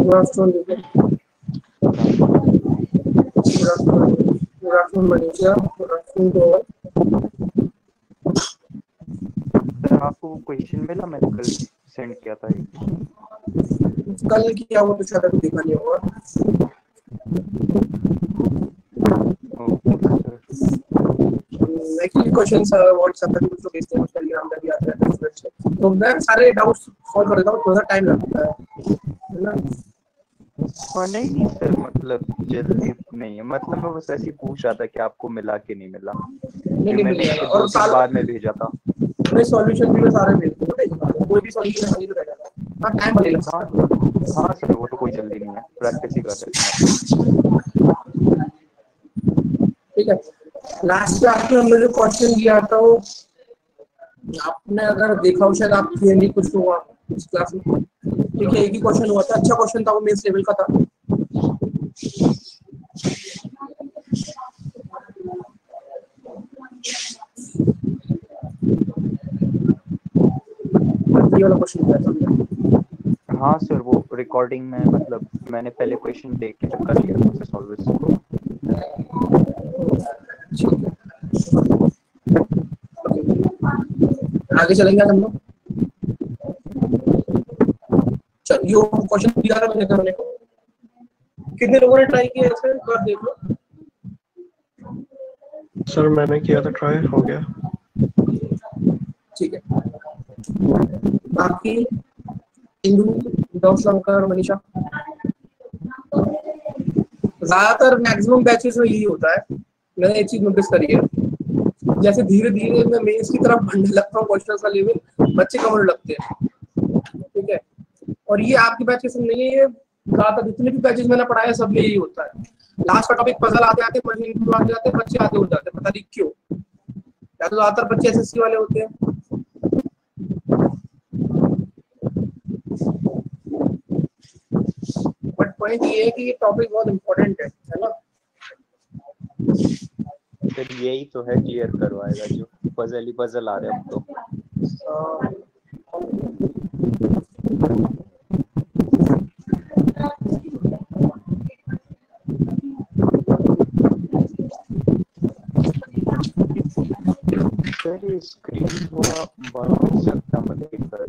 Sir आपको वो question मिला, मैंने कल सेंड किया था एक। कल किया वो तो शायद अभी देखा नहीं होगा। Okay sir. Actually questions WhatsApp पे कुछ लोग भेजते हैं, टेलीग्राम पे भी आते हैं, तो मैं सारे डाउट्स सॉल्व कर देता हूँ, थोड़ा टाइम लगता है ना। हाँ नहीं सर, मतलब जल्दी नहीं है, मतलब मैं बस ऐसे ही पूछ रहा था कि आपको मिला कि नहीं मिला, कि मैंने और 2-3 बार में भेजा था। मैं सॉल्यूशन भी मैं सारे भेजता हूँ, कोई भी सॉल्यूशन नहीं रहेगा, हाँ टाइम लगेगा। हाँ सर, वो तो कोई जल्दी नहीं है, प्रैक्टिस ही कर रहे थे। ठीक है, लास्ट क्लास में हमने जो क्वेश्चन दिया था वो आपने अगर देखा हो शायद आप नहीं कुछ हुआ इस क्लास में। ठीक है, एक ही क्वेश्चन हुआ था, अच्छा क्वेश्चन था, वो मेंस लेवल का था। ये वाला क्वेश्चन दिया था। हाँ सर, वो रिकॉर्डिंग में मतलब मैंने पहले क्वेश्चन देख के फिर कर लिया था उसे सॉल्व इसको। आगे चलेंगे हम लोग। चलिए ये क्वेश्चन दिया था मैंने करने को, कितने लोगों ने ट्राई किया ऐसे एक बार देख लो। सर मैंने किया था, ट्राई हो गया। ठीक है, बाकी इंदु, दौशंकर, मनीषा, ज्यादातर मैक्सिमम बैचेस में यही होता है। मैंने एक चीज नोटिस करी है, जैसे धीरे धीरे मैं मेंस की तरफ बढ़ने लगता हूँ, क्वेश्चन का लेवल बच्चे कम होने लगते हैं। ठीक है, और ये आपके बैचेस में नहीं है, ये ज्यादातर जितने भी बैचेस मैंने पढ़ाया सब में यही होता है। लास्ट का टॉपिक पजल आते आते मशीन आते आते बच्चे आते हो जाते हैं, पता नहीं क्यों। या तो ज्यादातर बच्चे एसएससी वाले होते हैं। बट पॉइंट ये है कि ये टॉपिक बहुत इंपॉर्टेंट है ना। सर यही तो है, क्लियर करवाएगा जो पजल ही पजल आ रहे अब तो। सर ये स्क्रीन थोड़ा बड़ा हो सकता मतलब सर।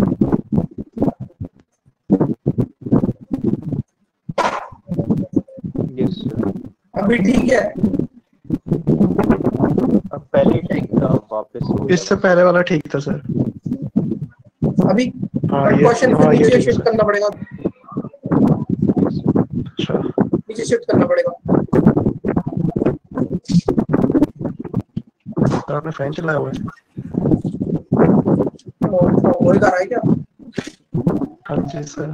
यस सर, अभी ठीक है, अब पहले ठीक था, वापस इससे पहले वाला ठीक था सर। अभी हाँ क्वेश्चन ये नीचे ठीक शिफ्ट है करना पड़ेगा, अच्छा नीचे शिफ्ट करना पड़ेगा। सर आपने फैन चलाया हुआ है? वही कर रहा है क्या? हाँ जी सर।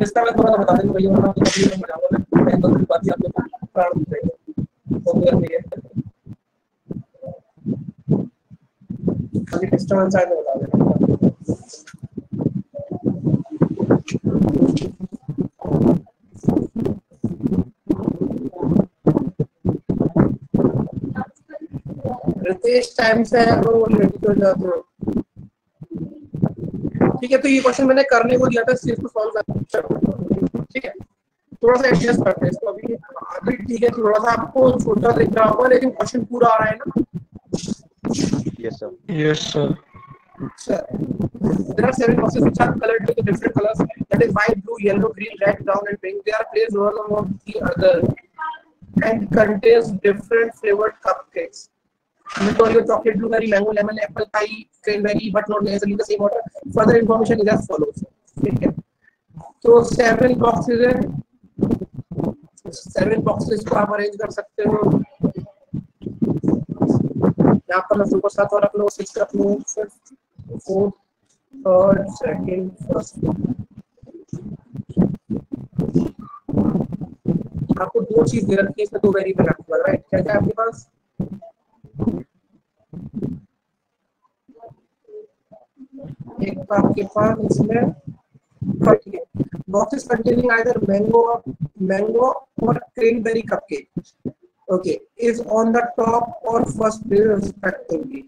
इसका मैं थोड़ा बता दूं भैया, वरना अभी मैं मजा वाला मैं तो बात ही आपको प्राण दे देगा तो गर्मी है। अभी डिस्टर्बेंस आए तो बता देना। रितेश टाइम से है वो रेडी हो जाते हो। ठीक है, तो ये क्वेश्चन मैंने करने को दिया था, इस चीज को सॉल्व करना। ठीक है, थोड़ा सा एडजस्ट करते हैं इसको। अभी ठीक है, थोड़ा सा आपको छोटा दिख रहा होगा लेकिन क्वेश्चन पूरा आ रहा है ना। Yes sir. Yes sir. There are 7 boxes which are colored with different colors, that is white, blue, yellow, green, red, brown and pink. They are placed one above the other and contains different flavored cupcakes. Oreo, chocolate, blueberry, mango, lemon, apple pie, cranberry, but not necessarily the same order. Further information is as follows. ठीक है, तो 7 boxes है, 7 boxes को आप arrange कर सकते हो। यहाँ पर मैं सुपर 7 और रख लो, 6 रख लो, 4th, 3rd, 2nd, 1st। आपको 2 चीज दे रखी है, इसमें 2 वेरिएबल रखूंगा, राइट? क्या क्या आपके पास? एक तो आपके पास इसमें boxes containing either mango or cranberry cupcake, okay, is on the top or first place respectively.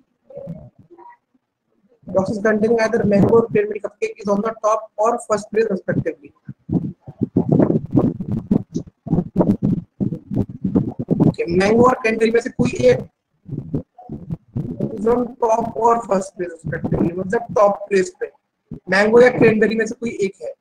boxes containing either mango or cranberry cupcake is on the top or first place respectively. Okay, mango और cranberry में से कोई एक is on top or first place respectively, मतलब top place पे mango या cranberry में से कोई एक है.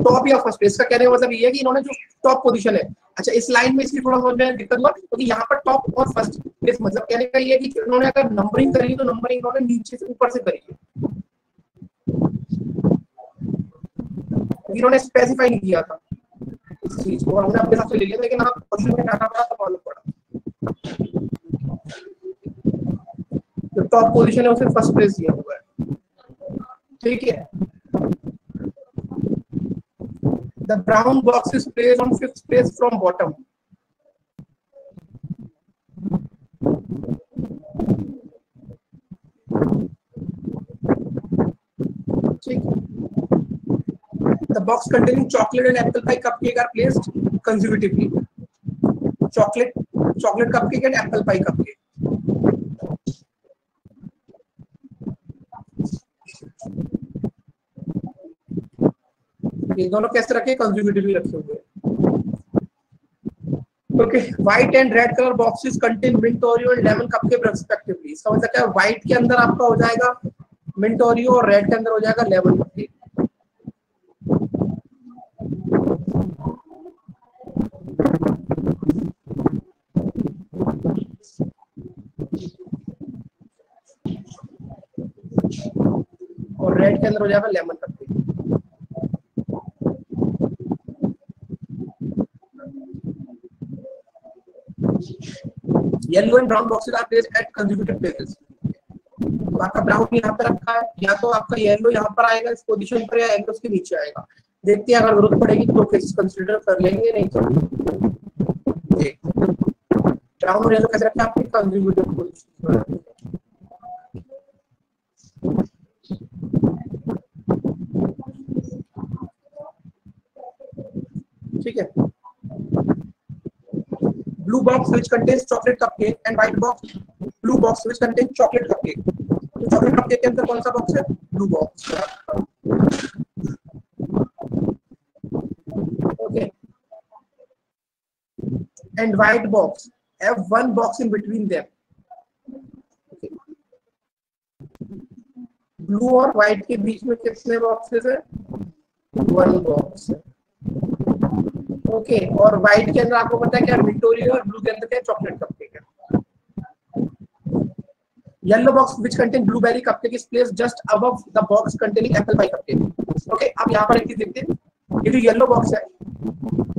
टॉप या फर्स्ट प्लेस का कहने का मतलब ये है कि इन्होंने जो टॉप पोजीशन है. अच्छा, इस लाइन में इसकी थोड़ा समझ में दिक्कत हुआ क्योंकि यहाँ पर टॉप और फर्स्ट प्लेस मतलब कहने का ये है कि इन्होंने अगर नंबरिंग करी तो नंबरिंग इन्होंने नीचे से ऊपर से करी है. इन्होंने स्पेसिफाई नहीं किया था इस चीज को, हमने अपने हिसाब से ले लिया, लेकिन आप क्वेश्चन में डाटा पड़ा तो मालूम पड़ा जो टॉप पोजीशन है उसे फर्स्ट प्लेस दिया हुआ है. ठीक है. The brown box is placed on fifth place from bottom. The box containing chocolate and apple pie cupcake are placed consecutively. Chocolate cupcake and apple pie cupcake. ये दोनों कैसे रखे? कंसेक्यूटिवली रखे हुए. Okay. White and red colour boxes contain mint Oreo and lemon cupcake respectively. इसका मतलब क्या है? व्हाइट के अंदर आपका हो जाएगा मिंट ओरियो और रेड के अंदर हो जाएगा लेमन कपकेक. और रेड के अंदर हो जाएगा lemon cupcake. Yellow and brown boxes are placed at consecutive places. तो आपका ब्राउन यहाँ पे रखा है, या तो आपका येलो यहाँ पर आएगा इस पोजीशन पर, या येलो उसके नीचे आएगा. देखते हैं, अगर जरूरत पड़ेगी तो केसेस कंसीडर कर लेंगे, नहीं तो ब्राउन और येलो कैसे रखें आपके कंसेक्यूटिव पोजीशन. ठीक है. Blue box which contains chocolate cupcake and white box blue box which contains chocolate cupcake. तो chocolate cupcake के अंदर कौन सा बॉक्स है? Blue box. Okay. And white box have one box in between them. Okay. Blue और white के बीच में कितने बॉक्सेस है? One box है. ओके. और व्हाइट के अंदर आपको पता है क्या? मिंट ओरियो, और ब्लू के अंदर क्या? चॉकलेट कपकेक है. Yellow box which contain blueberry cupcake is placed just above the box containing apple pie cupcake. Okay. अब यहाँ पर एक चीज देखते हैं, ये जो येलो बॉक्स है,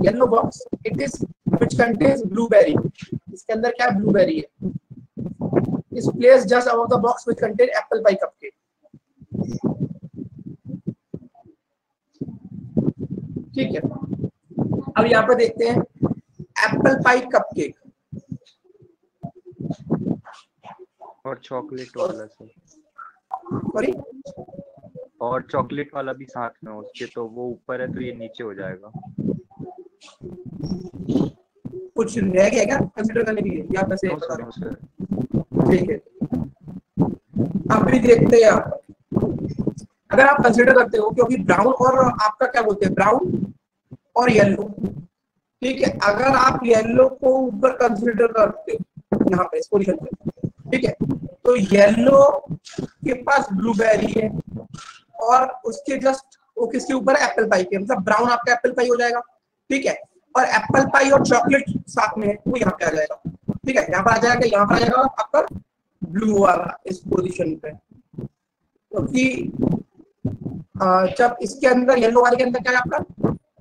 yellow box it is which contains blueberry. इसके अंदर क्या? ब्लूबेरी है. Is placed just above the box which contain apple pie cupcake. ठीक है. अब यहाँ पर देखते हैं एप्पल पाई कपकेक और चॉकलेट वाला सर. सॉरी, और चॉकलेट वाला भी साथ में उसके, तो वो ऊपर है तो ये नीचे हो जाएगा. कुछ रह गया क्या कंसीडर करने के लिए? या बस एक बता रहा हूं. ठीक है. अब भी देखते हैं आप, अगर आप कंसीडर करते हो, क्योंकि ब्राउन और आपका क्या बोलते हैं, ब्राउन और येलो. ठीक है. अगर आप येलो को ऊपर कंसीडर करते हो यहाँ पे इस पोजीशन पे, ठीक है, तो येलो के पास ब्लूबेरी है और उसके जस्ट वो किसके ऊपर है? एप्पल पाई के. मतलब ब्राउन आपका एप्पल पाई हो जाएगा. ठीक है. और एप्पल पाई और चॉकलेट साथ में है, वो यहाँ पे आ जाएगा. ठीक है. यहाँ पर आ जाएगा, यहाँ पर आ जाएगा आपका ब्लू वाला इस पोजीशन पे, क्योंकि जब इसके अंदर येलो वाले के अंदर क्या है आपका?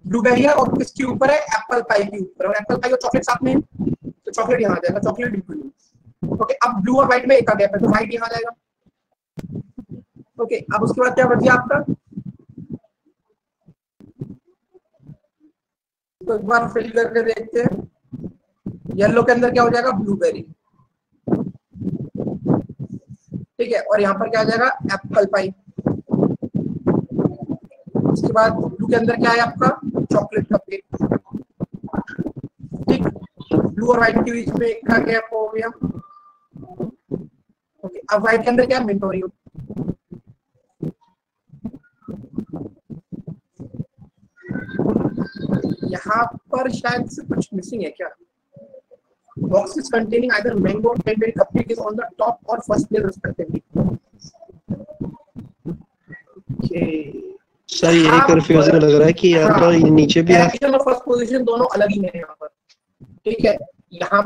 ब्लूबेरी है, और किसके ऊपर है? एप्पल पाई के ऊपर. और एप्पल पाई और चॉकलेट साथ में है, तो चॉकलेट यहाँ आ जाएगा. चॉकलेट बिल्कुल. ओके. अब ब्लू और व्हाइट में एक आ गया है, तो व्हाइट यहाँ आ जाएगा. ओके. अब उसके बाद क्या बच गया आपका? तो एक बार फिल करके देखते हैं. येलो के अंदर क्या हो जाएगा? ब्लूबेरी. ठीक है. और यहाँ पर क्या आ जाएगा? Apple pie. उसके बाद ब्लू के अंदर क्या है आपका? Chocolate cupcake. ठीक. ब्लू और व्हाइट के बीच में एक का गैप हो गया। ओके, अब व्हाइट के अंदर क्या मेंटोरियम, यहाँ पर शायद से कुछ मिसिंग है क्या? Boxes containing either mango or cranberry cupcake is on the top or first place respectively. Okay. Sir यही कंफ्यूजन लग रहा है कि यहाँ पर ये नीचे भी है। पोजीशन और फर्स्ट पोजीशन दोनों अलग ही है यहाँ पर, ठीक है। यहाँ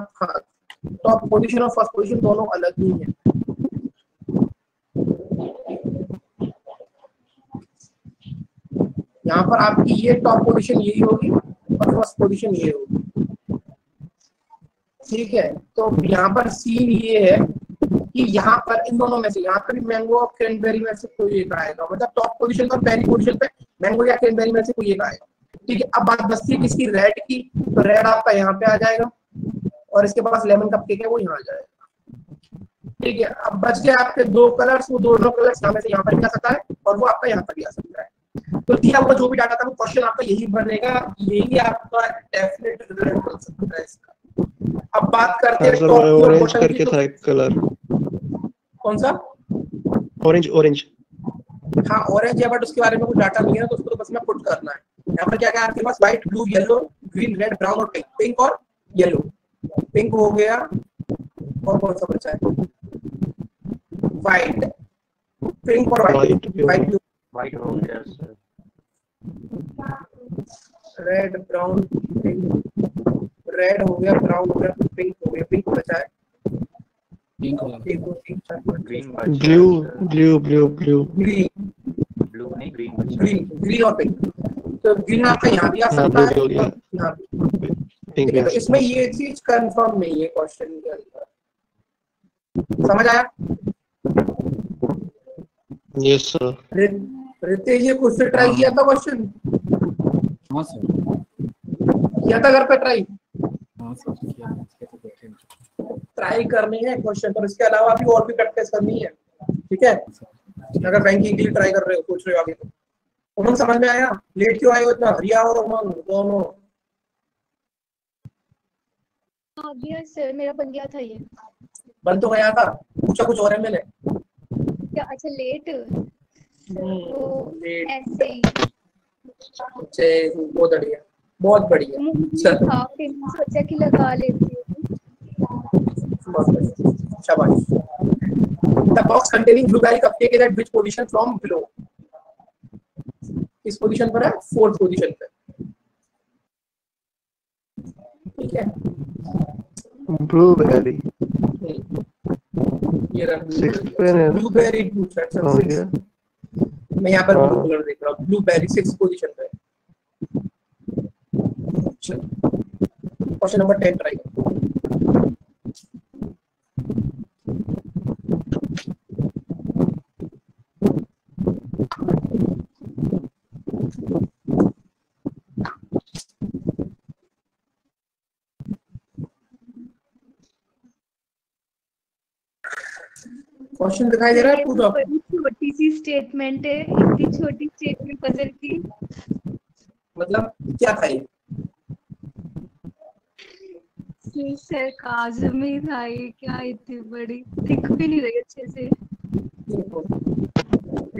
टॉप पोजीशन और फर्स्ट पोजीशन दोनों अलग ही है। यहाँ पर आपकी ये टॉप पोजीशन यही होगी और फर्स्ट पोजीशन ये होगी, ठीक है। तो यहाँ पर सीन ये है कि यहाँ पर इन दोनों में से, यहाँ पर भी मैंगो और क्रैनबेरी में से कोई एक आएगा, मतलब टॉप पोजीशन पर पहली पोजीशन पे मैंगो या क्रैनबेरी में से कोई एक आएगा, ठीक है। अब बात बचती है किसकी, रेड की। तो रेड आपका यहाँ पे आ जाएगा और इसके पास लेमन कपकेक है वो यहाँ आ जाएगा, ठीक है। अब बच गए आपके दो कलर्स, वो दोनों कलर्स यहाँ से यहाँ पर भी आ सकता है और वो आपका यहाँ पर भी आ सकता है। तो दिया हुआ जो भी डाटा था वो क्वेश्चन आपका यही बनेगा, यही आपका डेफिनेट रिजल्ट बन सकता है इसका। अब बात करते हैं ऑरेंज करके था एक कलर, कौन सा? ऑरेंज। हाँ ऑरेंज है, बट उसके बारे में कुछ डाटा नहीं है तो उसको तो बस में पुट करना है। यहाँ पर क्या क्या आपके पास, white, blue, yellow, green, red, brown और पिंक। पिंक और येलो, पिंक हो गया और कौन सा बचा है? व्हाइट, पिंक और व्हाइट हो गया sir. Red, brown, pink, red हो गया, ब्राउन हो गया, पिंक हो गया, पिंक बचा है, ग्रीन और पिंक। तो ग्रीन आपका यहाँ भी आ सकता है, यहाँ भी। तो इसमें ये चीज कंफर्म नहीं है क्वेश्चन के अंदर, समझ आया? Yes sir. रितेश ये खुद से ट्राई किया था क्वेश्चन? हाँ सर, किया था घर पे ट्राई? हाँ सर, किया ट्राई करनी है क्वेश्चन, पर इसके अलावा भी और भी प्रैक्टिस करनी है, ठीक है। अगर बैंकिंग के लिए ट्राई कर रहे हो, सोच रहे हो आगे तो। उमंग समझ में आया? लेट क्यों आए हो इतना? रिया और उमंग दोनों? हाँ सर, मेरा बन गया था ये। बन तो गया था, पूछा कुछ और है मैंने क्या? अच्छा लेट, लेट ऐसे ही। बहुत बढ़िया, बहुत बढ़िया। हाँ, फिर सोचा कि लगा लेती हूँ। बहुत बढ़िया, शाबाश। The box containing blueberry cupcake is at which position from below? किस पोजीशन पर है? फोर्थ पोजीशन पे, ठीक है। ब्लूबेरी ये रहा ब्लूबेरी पूछा है। मैं यहाँ पर ब्लू कलर देख रहा हूँ, ब्लूबेरी 6 पोजीशन पे। क्वेश्चन नंबर 10 ट्राई करो। क्वेश्चन दिखाई दे रहा है पूरा? छोटी सी स्टेटमेंट है, इतनी छोटी स्टेटमेंट पजल की। मतलब क्या था ये? सरकाज़म ही था ये, क्या इतनी बड़ी दिख भी नहीं रही अच्छे से।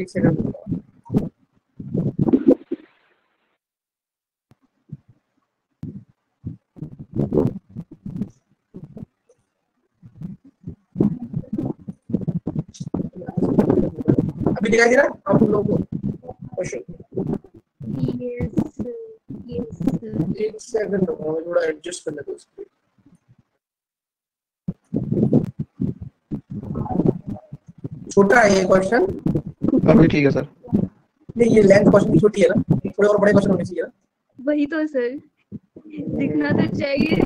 एक सेकंड, अभी दिखाई दे रहा है आप लोगों को क्वेश्चन? Yes yes. एक सेकंड रुको, थोड़ा एडजस्ट करने दो इसको। छोटा है ये क्वेश्चन? अभी ठीक है सर। नहीं, ये लेंथ क्वेश्चन की छोटी है ना, थोड़े और बड़े क्वेश्चन होने चाहिए ना। वही तो सर, दिखना तो चाहिए,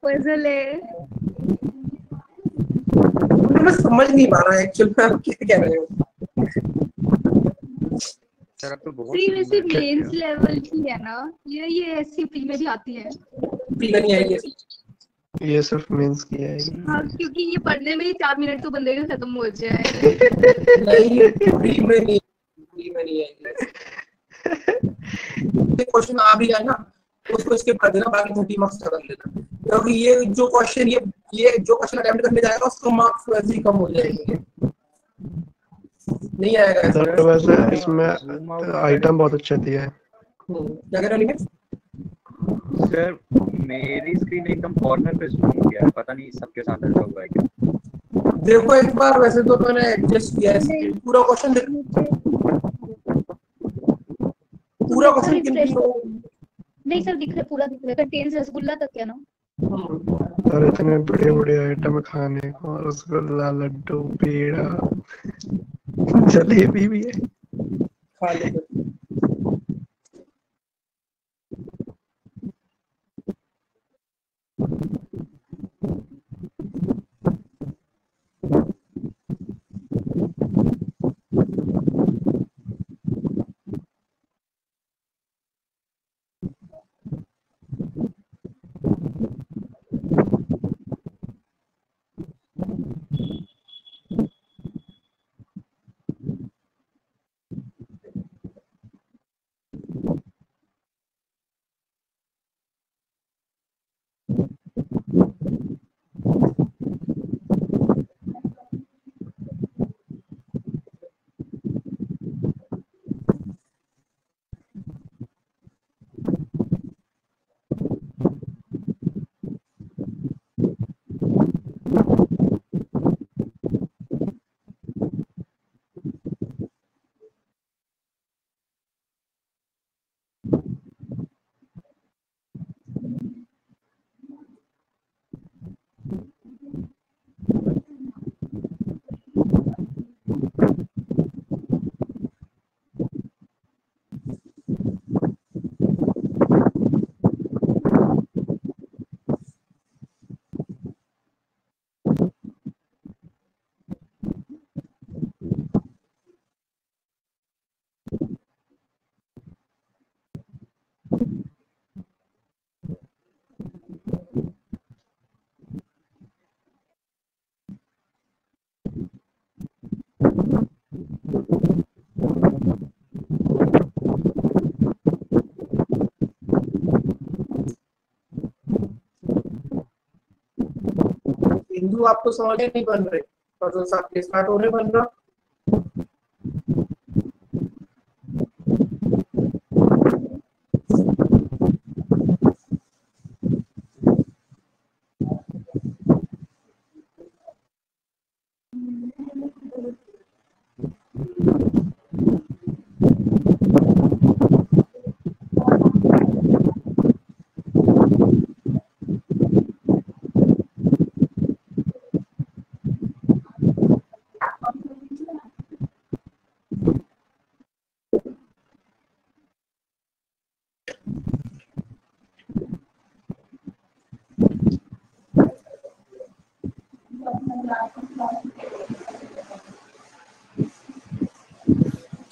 पजल है। मैं समझ नहीं पा रहा एक्चुअली में आप क्या कह रहे हो। सर आप तो बहुत वैसे मेंस लेवल की है ना ये ऐसी प्री में भी आती है। प्री में नहीं आएगी ये सिर्फ मेंस की है। हाँ, क्योंकि ये पढ़ने में ही 4 मिनट तो बंदे का खत्म हो जाए। नहीं, प्री में नहीं आएगी। क्वेश्चन आ भी जाए ना उसको स्किप कर देना, बाकी 30 मार्क्स कर लेना, क्योंकि ये जो क्वेश्चन अटेम्प्ट करने जाएगा उसको मार्क्स वैसे ही कम हो जाएंगे, नहीं आएगा ऐसा। सर वैसे इसमें आइटम बहुत अच्छा दिया है। क्या कह रहे हो? सर मेरी स्क्रीन एकदम कॉर्नर पे जूम हो गया है, पता नहीं सबके साथ ऐसा हुआ है क्या। देखो एक बार, वैसे तो मैंने एडजस्ट किया है, पूरा क्वेश्चन देख, पूरा क्वेश्चन नहीं सर दिख रहा, पूरा दिख रहा, कंटेन्स रसगुल्ला तक है ना। और इतने बड़े बड़े आइटम खाने को, रसगुल्ला, लड्डू, पेड़ा, जलेबी भी है। खा ले। हिंदू आपको समझ नहीं बन रहे, और आपके स्टार्ट होने बन रहा।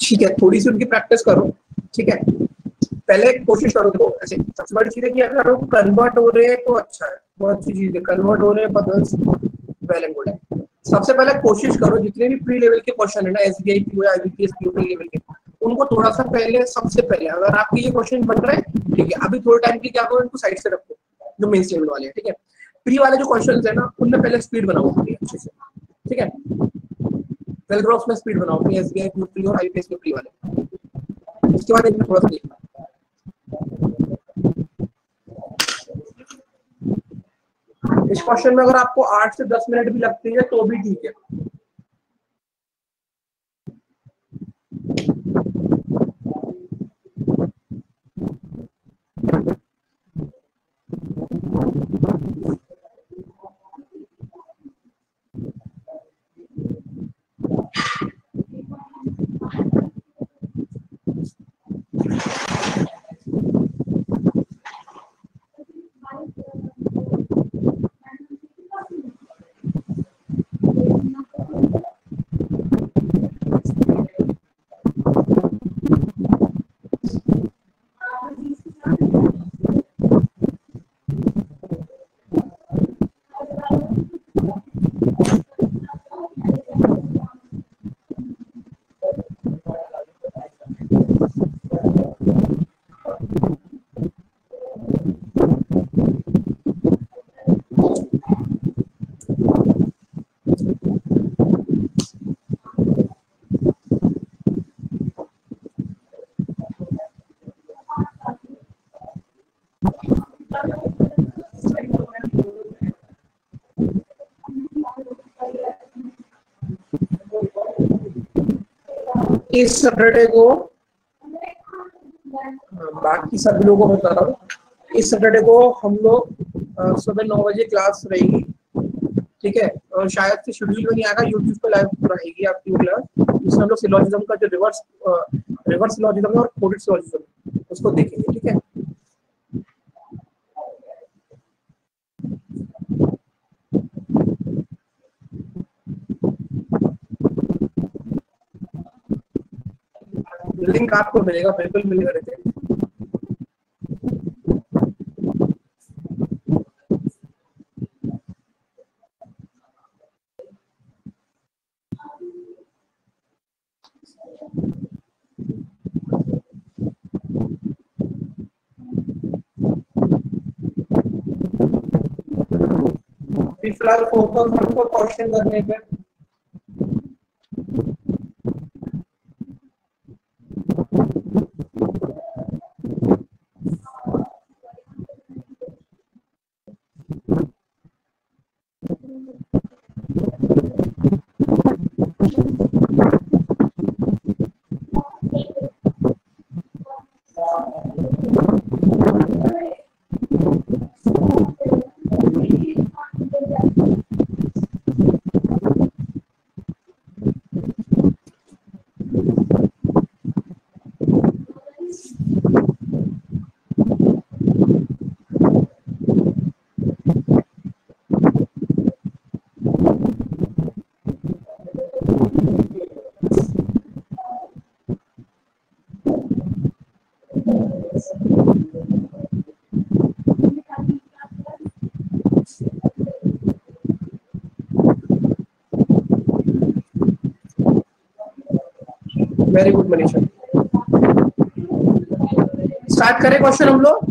ठीक है, थोड़ी सी उनकी प्रैक्टिस करो, ठीक है। पहले कोशिश करो, देखो ऐसे सबसे बड़ी चीज है कि अगर वो कन्वर्ट हो रहे हैं तो अच्छा है, बहुत अच्छी चीज है, कन्वर्ट हो रहे हैं बदल्स वेल एंड गुड है। सबसे पहले कोशिश करो जितने भी प्री लेवल के क्वेश्चन है ना, एसबीआई पीओ या आईबीपीएस पीओ प्री लेवल के, उनको थोड़ा सा पहले, सबसे पहले अगर आपके ये क्वेश्चन बन रहे हैं, ठीक है, अभी थोड़े टाइम के क्या करो, इनको साइड से रखो जो मेन लेवल वाले हैं, ठीक है। प्री वाले जो क्वेश्चन है ना, उनमें पहले स्पीड बनाओ अच्छे से, ठीक है। वेलग्रॉस में स्पीड बनाओ अपनी एसबीआई प्री और आईपीएस के प्री वाले, इसके बाद इनमें थोड़ा सा देखना। इस क्वेश्चन में अगर आपको 8 से 10 मिनट भी लगते हैं तो भी ठीक है। इस सैटरडे को, बाकी सभी लोगों को बता रहा हूँ, इस सैटरडे को हम लोग सुबह 9 बजे क्लास रहेगी, ठीक है। और शायद से शेड्यूल में नहीं आएगा, यूट्यूब पे लाइव रहेगी आपकी क्लास, जिसमें हम लोग सिलोजिज्म का जो रिवर्स सिलोजिज्म है और कोडेड सिलोजिज्म उसको देखेंगे, ठीक है। लिंक आपको मिलेगा, बिल्कुल मिलेगा रहते। फिलहाल फोकस हमको क्वेश्चन करने पे। Very good Manisha. स्टार्ट करें क्वेश्चन हम लोग?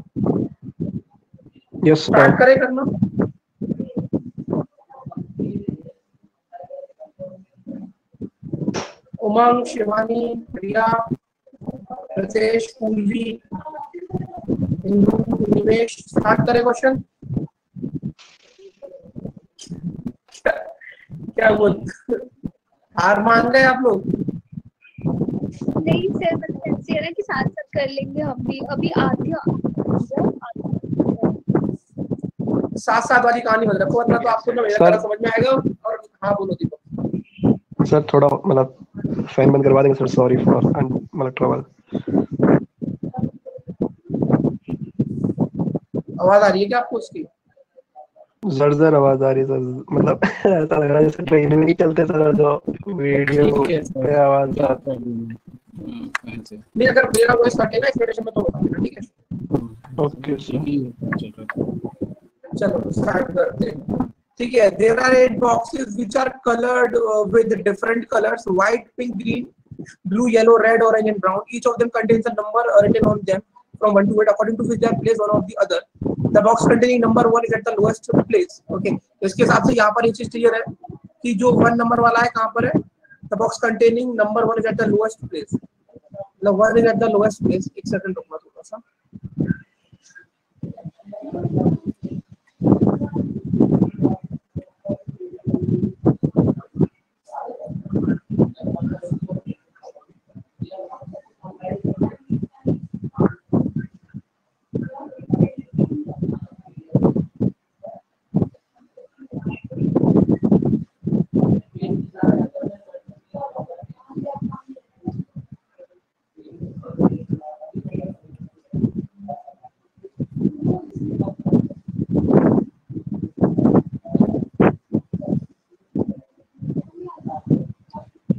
यस स्टार्ट करें करना। उमंग, शिवानी, प्रिया, रतेश, पूर्वी, इंदु, निवेश, स्टार्ट करें क्वेश्चन। क्या बोल, हार मान गए आप लोग? नहीं सर, मतलब ऐसे है ना कि साथ साथ कर लेंगे हम भी। अभी आधे साथ साथ वाली कहानी मत रखो, वरना तो आपको ना मेरा सर, समझ में आएगा। और हाँ बोलो दीपक। सर थोड़ा मतलब फैन बंद करवा देंगे सर, सॉरी फॉर मतलब ट्रबल। आवाज आ रही है क्या आपको उसकी? जर आवाज आ रही है सर, मतलब ऐसा लग रहा है जैसे ट्रेन में नहीं चलते सर, जो वीडियो पे आवाज आता है। नहीं, अगर मेरा वॉइस कटे ना एक्सप्लेनेशन में तो बता देना, ठीक है। ओके सर, चलो स्टार्ट करते हैं, ठीक है। There are 8 boxes which are coloured with different colours, white, pink, green, blue, yellow, red, orange and brown. Each of them contains a number written on them from 1 to 8 according to which they are placed one of the other. The box containing number 1 is at the lowest place. Okay, तो इसके हिसाब से यहाँ पर ये चीज clear है कि जो 1 नंबर वाला है कहाँ पर है। The box containing number 1 is at the lowest place. The 1 is at the lowest place. एक सेकंड रुकना थोड़ा सा।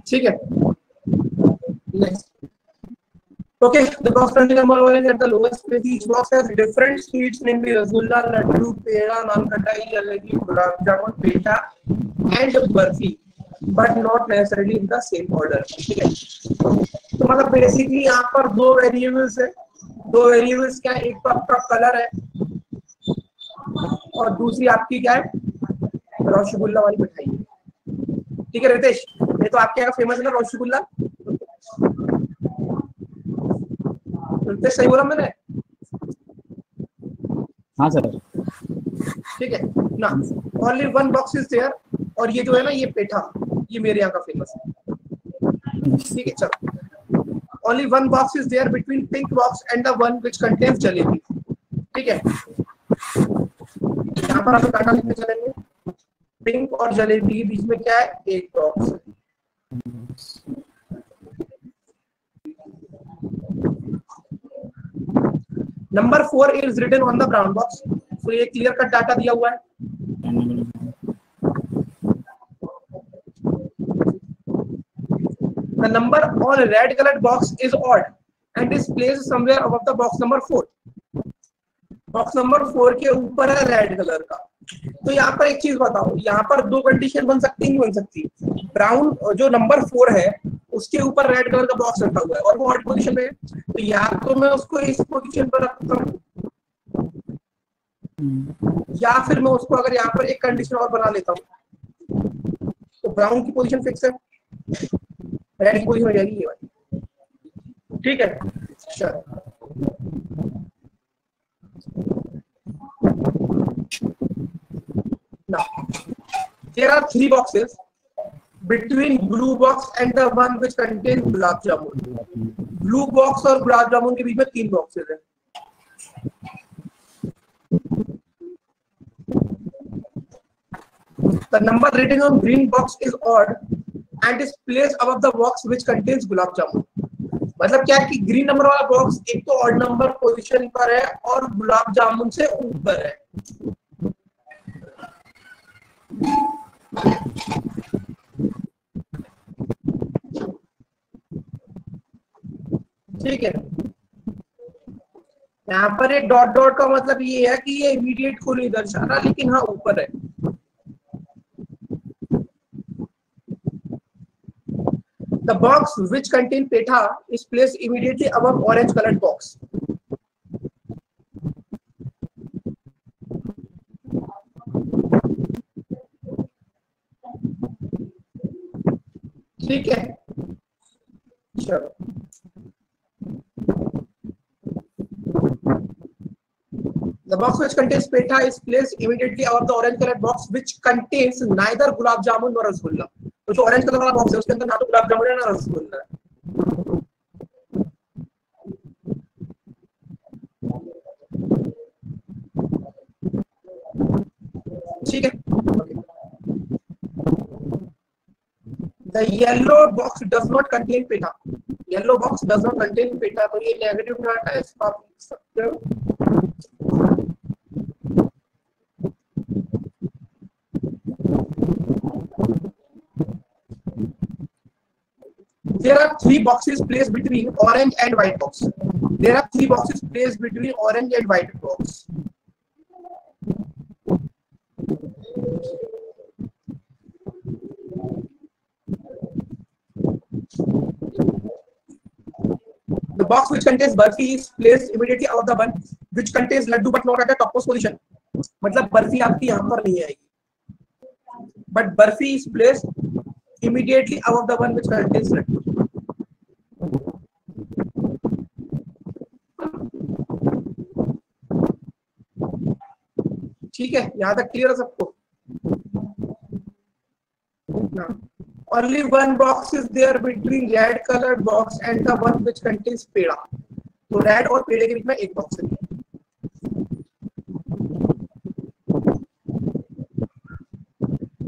ठीक है, next. Okay, the box containing number 1 is at the lowest place. Each box has different sweets, namely rasgulla, laddu, pera, naan khatai, jalebi, gulab jamun, petha and barfi, but not necessarily in the same order. ठीक है, तो मतलब basically यहाँ पर दो variables है। दो variables क्या है, एक तो आपका कलर है और दूसरी आपकी क्या है, रसगुल्ला वाली मिठाई है। ठीक है रितेश, ये तो आपके यहाँ फेमस है ना रसगुल्ला। रितेश सही बोला मैंने? हाँ सर। ठीक है ना, ओनली 1 बॉक्स इज देयर। और ये जो है ना, ये पेठा, ये मेरे यहाँ का फेमस है। ठीक है, चलो only one box is there between pink box and the one which contains jalebi. ठीक है, यहाँ पर आप डाटा लिखते चलेंगे, पिंक और जलेबी के बीच में क्या है, एक बॉक्स है। Number 4 is written on the brown box। तो ये क्लियर कट डाटा दिया हुआ है। The number on a red colored box is odd and is placed somewhere above the box number 4। Box number 4 के ऊपर है रेड कलर का। तो यहाँ पर एक चीज बताओ, यहाँ पर दो कंडीशन बन सकती नहीं बन सकती। ब्राउन जो नंबर 4 है उसके ऊपर रेड कलर का बॉक्स रखा हुआ है और वो ऑड पोजीशन में है, तो या तो मैं उसको इस पोजीशन पर रखता हूँ या फिर मैं उसको अगर यहाँ पर एक कंडीशन और बना लेता हूँ, तो ब्राउन की पोजीशन फिक्स है, रेड की पोजीशन हो जाएगी ये वाली। ठीक है, चलो now there are 3 boxes between blue box and the one which contains gulab jamun। blue box और गुलाब जामुन के बीच में 3 बॉक्सेस हैं। The number written on green box is odd and is placed above the box which contains gulab jamun। मतलब क्या है कि green number वाला box एक तो ऑड नंबर पोजीशन पर है और गुलाब जामुन से ऊपर है। ठीक है, यहाँ पर एक डॉट डॉट का मतलब ये है कि ये इमीडिएट को नहीं दर्शा रहा, लेकिन हाँ ऊपर है। The box which contain petha is placed immediately above orange colored box। ठीक है, चलो the box which contains petha is placed immediately above the orange colored box which contains neither gulab jamun nor rasgulla. तो जो ऑरेंज कलर वाला box है उसके अंदर ना तो गुलाब जामुन है ना रसगुल्ला है। ठीक है, The yellow box does not contain petha. Yellow box does not contain पेठा, तो ये नेगेटिव डाटा है, इसको आप लिख सकते हो। There are 3 boxes placed between orange and white box। There are 3 boxes placed between orange and white box। The box which contains barfi is placed immediately above the one which contains Laddu but not at the topmost position। मतलब बर्फी आपकी यहाँ पर नहीं आएगी, but barfi is placed immediately above the one which contains Laddu. ठीक है, यहाँ तक क्लियर है सबको? Only one box is there between red colored box and the one which contains पेड़ा। तो रेड और पेड़े के बीच में एक बॉक्स है।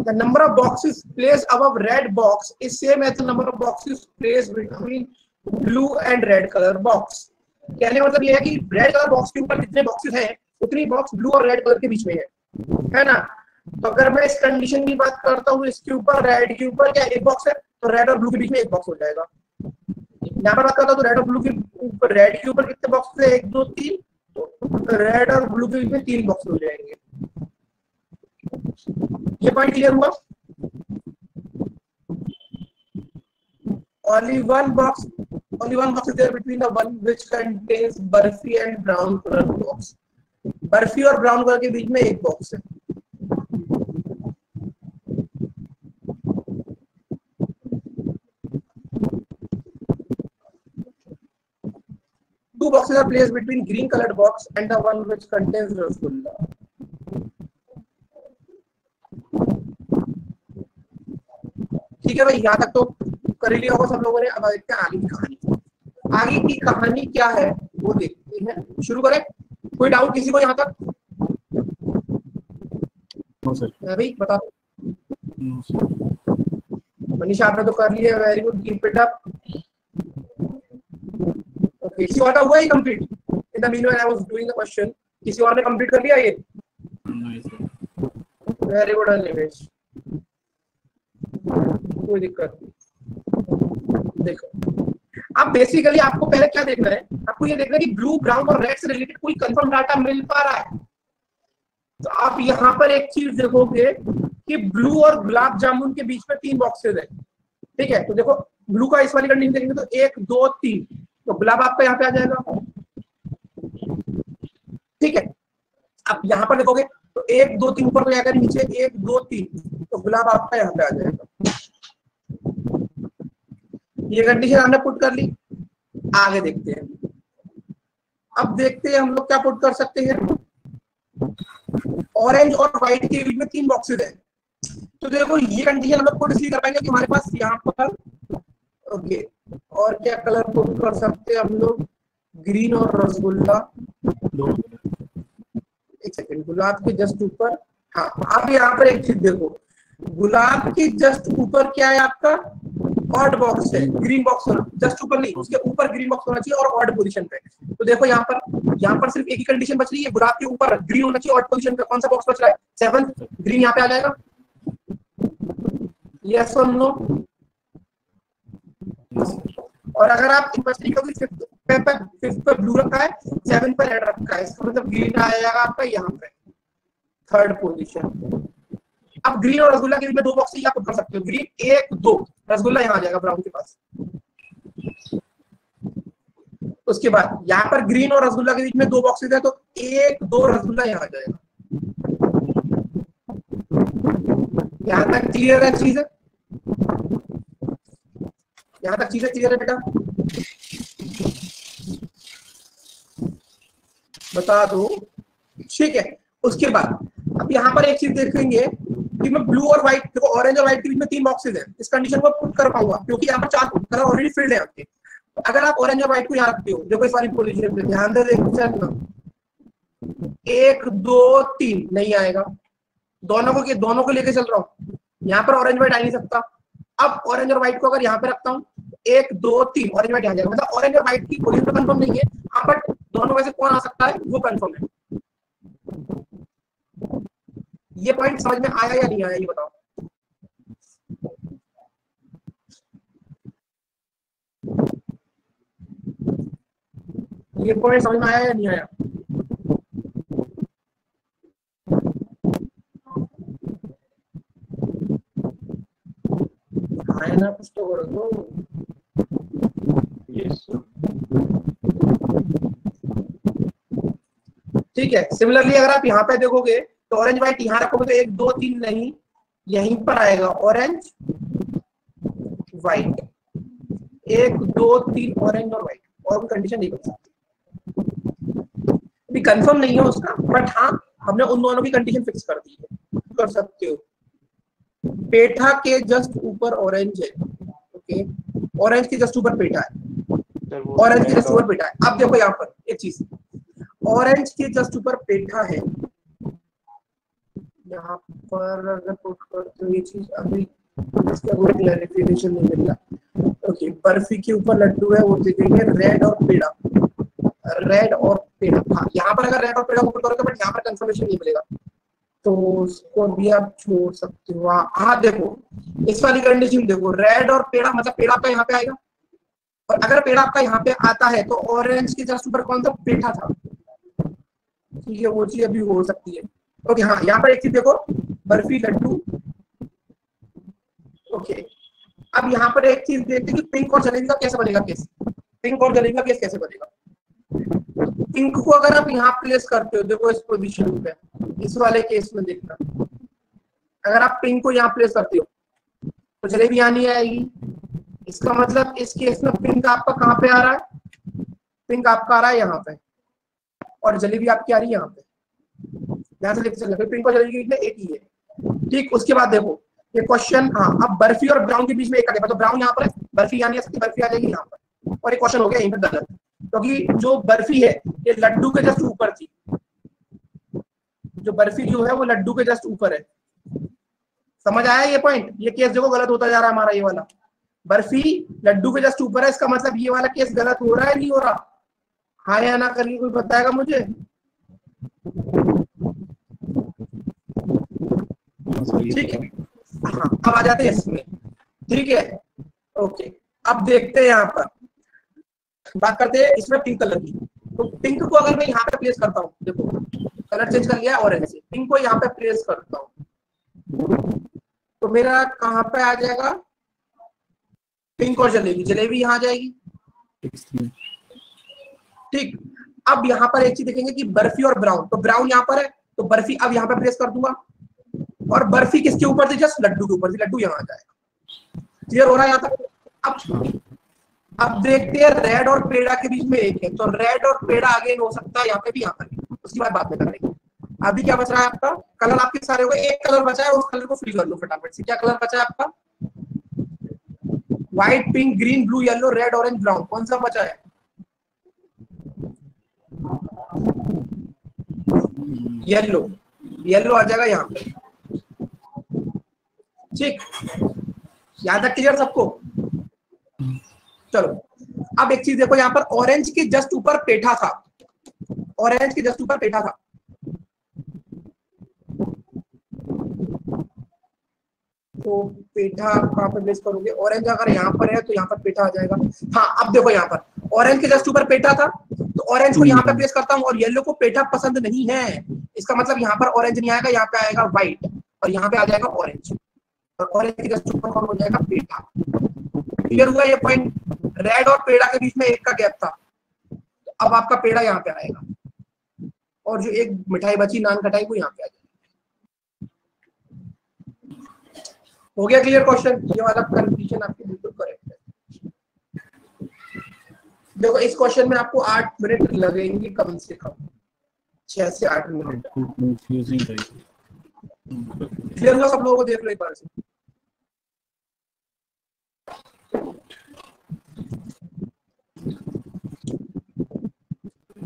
The number of boxes placed above red box is same as the number of boxes placed between blue and red color box। कहने का मतलब ये है कि रेड कलर बॉक्स के ऊपर जितने बॉक्सेस हैं उतनी बॉक्स ब्लू और रेड कलर के बीच में है ना। तो अगर मैं इस कंडीशन की बात करता हूँ, इसके ऊपर रेड के ऊपर क्या एक बॉक्स है, तो रेड और ब्लू के बीच में एक बॉक्स हो जाएगा। यहाँ पर बात करता हूँ तो रेड और ब्लू के ऊपर, रेड के ऊपर कितने बॉक्स है, 1 2 3, तो रेड और ब्लू के बीच में 3 बॉक्स हो जाएंगे। ये पॉइंट क्लियर हुआ? Only one box is there between the one which contains barfi and brown color box। Barfi और ब्राउन कलर के बीच में एक बॉक्स है। Two boxes are placed between green colored box and the one which contains rasgulla। ठीक है भाई, यहाँ तक तो कर ही लिया होगा सब लोगों ने। अब देखते हैं आगे की कहानी। आगे की कहानी क्या है वो देखते हैं। शुरू करें? कोई डाउट किसी को यहाँ तक? No sir. भाई बता दो। No sir. मनीषा आपने तो कर लिया, very good, keep it up. Okay, किसी और का हुआ ही complete? In the meanwhile I was doing the question, किसी और ने कंप्लीट कर लिया ये? नहीं सर। वेरी गुड अनिमेश, कोई दिक्कत नहीं। देखो अब बेसिकली आपको पहले क्या देखना है, आपको ये देखना है कि ब्लू, ब्राउन और रेड से रिलेटेड कोई कंफर्म डाटा मिल पा रहा है। तो आप यहाँ पर एक चीज देखोगे कि ब्लू और गुलाब जामुन के बीच में 3 बॉक्सेस है, ठीक है। तो देखो ब्लू का इस वाली कंडीशन देखेंगे तो 1 2 3, तो गुलाब आपका यहाँ पे आ जाएगा, ठीक है। अब यहाँ पर देखोगे तो 1 2 3 ऊपर को जाएगा, नीचे 1 2 3, तो गुलाब आपका यहाँ पे आ जाएगा। ये कंडीशन हमने पुट कर ली, आगे देखते हैं। अब देखते हैं हम लोग क्या पुट कर सकते हैं। ऑरेंज और व्हाइट के बीच में 3 बॉक्सेस है, तो देखो ये कंडीशन हम लोग पुट इसलिए कर पाएंगे कि हमारे पास यहाँ पर ओके, और क्या कलर पुट कर सकते हैं हम लोग, ग्रीन और रसगुल्ला। एक सेकंड, गुलाब के जस्ट ऊपर, हाँ अब यहाँ पर एक चीज देखो, गुलाब के जस्ट ऊपर क्या है आपका, ऑड बॉक्स है, ग्रीन बॉक्स होना, जस्ट ऊपर नहीं, उसके ऊपर ग्रीन बॉक्स होना चाहिए और ऑड पोजीशन पे। तो देखो यहाँ पर सिर्फ एक ही कंडीशन बच रही है, गुलाब के ऊपर ग्रीन होना चाहिए, ऑड पोजीशन पे। कौन सा बॉक्स बच रहा है? 7, ग्रीन यहाँ पे आ जाएगा। यस और नो? और अगर आप फिफ्थ पे ब्लू रखा है, 7 पर रेड रखा है, इसका मतलब ग्रीन आ जाएगा आपका यहाँ पे, 3rd पोजीशन। अब ग्रीन और रसगुल्ला के बीच में 2 बॉक्स आप कर सकते हो, ग्रीन 1 2, रसगुल्ला यहाँ आ जाएगा ब्राउन के पास। उसके बाद यहाँ पर ग्रीन और रसगुल्ला के बीच में 2 बॉक्सेस है, तो 1 2 रसगुल्ला यहाँ आ जाएगा। यहाँ तक क्लियर है चीज? यहाँ तक चीजें क्लियर है बेटा? बता दो, ठीक है। उसके बाद अब यहाँ पर एक चीज देखेंगे कि मैं ब्लू और व्हाइट, देखो ऑरेंज और व्हाइट के बीच में 3 बॉक्सेस है, इस कंडीशन को पुट कर पाऊंगा क्योंकि यहाँ पर 4 कलर ऑलरेडी फिल्ड है आपके। तो अगर आप ऑरेंज और व्हाइट को यहाँ रखते हो, देखो इस वाली पोजीशन पे ध्यान दे, देखो 1 2 3 नहीं आएगा, दोनों को लेके चल रहा हूँ, यहाँ पर ऑरेंज व्हाइट आ नहीं सकता। अब ऑरेंज और व्हाइट को अगर यहाँ पे रखता हूँ, 1 2 3, ऑरेंज व्हाइट आ जाएगा, मतलब ऑरेंज और व्हाइट की पोजीशन कंफर्म नहीं है, हाँ बट दोनों में से कौन आ सकता है वो कंफर्म है। ये पॉइंट समझ में आया या नहीं आया, ये बताओ। ये पॉइंट समझ में आया या नहीं आया? आया ना, कुछ तो करो तो। यस ठीक है। सिमिलरली अगर आप यहाँ पे देखोगे तो ऑरेंज व्हाइट यहाँ रखोगे तो 1 2 3 नहीं, यहीं पर आएगा ऑरेंज व्हाइट, 1 2 3 ऑरेंज और व्हाइट, और कंडीशन नहीं बन सकती, अभी कंफर्म नहीं है उसका, बट हाँ हमने उन दोनों की कंडीशन फिक्स कर दी है, कर सकते हो। पेठा के जस्ट ऊपर ऑरेंज है, ओके, ऑरेंज के जस्ट ऊपर पेठा है, ऑरेंज के जस्ट ऊपर पेठा है। अब देखो यहाँ पर एक चीज, ऑरेंज के जस्ट ऊपर पेठा है, यहाँ पर अगर पुट करते हो ये चीज, अभी इसका कोई क्लैरिफिकेशन नहीं मिल रहा। ओके, बर्फी के ऊपर लड्डू है, वो देखेंगे रेड और पेड़ा, रेड और पेड़ा। हाँ यहाँ पर अगर रेड और पेड़ा को पुट करोगे बट यहाँ पर कंफर्मेशन नहीं मिलेगा, तो उसको भी आप छोड़ सकते हो। हाँ देखो इस वाली कंडीशन देखो, रेड और पेड़ा, मतलब पेड़ा आपका यहाँ पे आएगा, और अगर पेड़ा आपका यहाँ पे आता है तो ऑरेंज के जस्ट ऊपर कौन सा पेठा था, ठीक है, वो चीज अभी हो सकती है। ओके हाँ, यहाँ पर एक चीज देखो, बर्फी लड्डू, ओके। अब यहाँ पर एक चीज देखते हैं कि पिंक और जलेबी का कैसे बनेगा केस, पिंक और जलेबी का केस कैसे बनेगा। पिंक को अगर आप यहाँ प्लेस करते हो, देखो इस पोजीशन पे, इस वाले केस में देखना, अगर आप पिंक को यहाँ प्लेस करते हो तो जलेबी यहाँ नहीं आएगी, इसका मतलब इस केस में पिंक आपका कहाँ पे आ रहा है, पिंक आपका आ रहा है यहाँ पे, और जलेबी आपकी आ रही है यहाँ पे, यहाँ से लिख सकते, पिंक और जलेबी के बीच में एक ही है, ठीक। उसके बाद देखो ये क्वेश्चन, हाँ अब बर्फी और ब्राउन के बीच में एक आ गया, तो ब्राउन यहाँ पर है, बर्फी यहाँ नहीं आ सकती, बर्फी आ जाएगी यहाँ पर, और एक क्वेश्चन हो गया यहीं पे गलत, क्योंकि जो बर्फी है ये लड्डू के जस्ट ऊपर थी, जो बर्फी जो है वो लड्डू के जस्ट ऊपर है। समझ आया ये पॉइंट? ये केस देखो गलत होता जा रहा है हमारा, ये वाला बर्फी लड्डू के जस्ट ऊपर है, इसका मतलब ये वाला केस गलत हो रहा है नहीं हो रहा? हाँ या ना करके कोई बताएगा मुझे? ठीक है, हाँ अब आ जाते हैं इसमें। ठीक है, ओके, अब देखते हैं यहाँ पर बात करते हैं इसमें पिंक कलर की। तो पिंक को अगर मैं यहाँ पे प्लेस करता हूँ, देखो कलर चेंज कर लिया ऑरेंज से, पिंक को यहाँ पे प्लेस करता हूँ तो मेरा कहाँ पे आ जाएगा? पिंक और जलेबी, जलेबी यहाँ जाएगी। ठीक, अब यहाँ पर एक चीज देखेंगे कि बर्फी और ब्राउन, तो ब्राउन यहाँ पर है तो बर्फी अब यहाँ पे प्लेस कर दूंगा, और बर्फी किसके ऊपर थी? जस्ट लड्डू के ऊपर थी, लड्डू यहाँ आ जाएगा। क्लियर हो रहा है यहाँ तक? अब देखते हैं रेड और पेड़ा के बीच में एक है, तो रेड और पेड़ा अगेन हो सकता है यहाँ पे भी, यहाँ पर भी, उसकी बात में करेंगे। अभी क्या बच रहा है आपका? कलर आपके सारे हो गए, एक कलर बचा है, उस कलर को फिल कर लो फटाफट से। क्या कलर बचा है आपका? White, pink, green, blue, yellow, red, orange, brown, कौन सा बचा है? येलो, येलो आ जाएगा यहाँ पे। ठीक, यहाँ तक क्लियर सबको? चलो अब एक चीज देखो, यहाँ पर ऑरेंज के जस्ट ऊपर पेठा था, ऑरेंज के जस्ट ऊपर पेठा था, तो पेठा कहाँ पर प्लेस करोगे? ऑरेंज अगर यहाँ पर है तो यहाँ पर पेठा आ जाएगा। हाँ अब देखो यहाँ पर ऑरेंज के जस्ट ऊपर पेठा था, तो ऑरेंज को यहाँ पे प्लेस करता हूँ, और येलो को पेठा पसंद नहीं है, इसका मतलब यहाँ पर ऑरेंज नहीं आएगा, यहाँ पे आएगा व्हाइट, और यहाँ पे आ जाएगा ऑरेंज, और ऑरेंज के जस्ट ऊपर कौन हो जाएगा? पेठा। क्लियर हुआ ये पॉइंट? रेड और पेड़ा के बीच में एक का गैप था, तो अब आपका पेड़ा यहाँ पे आएगा, और जो एक मिठाई बची नान खटाई वो यहाँ पे आ जाएगी। हो गया क्लियर क्वेश्चन? ये वाला कंफ्यूजन आपकी बिल्कुल करेक्ट है। देखो इस क्वेश्चन में आपको 8 मिनट लगेंगे कम से कम, 6 से 8 मिनट। क्लियर हुआ सब लोगों को? देख लो एक बार से।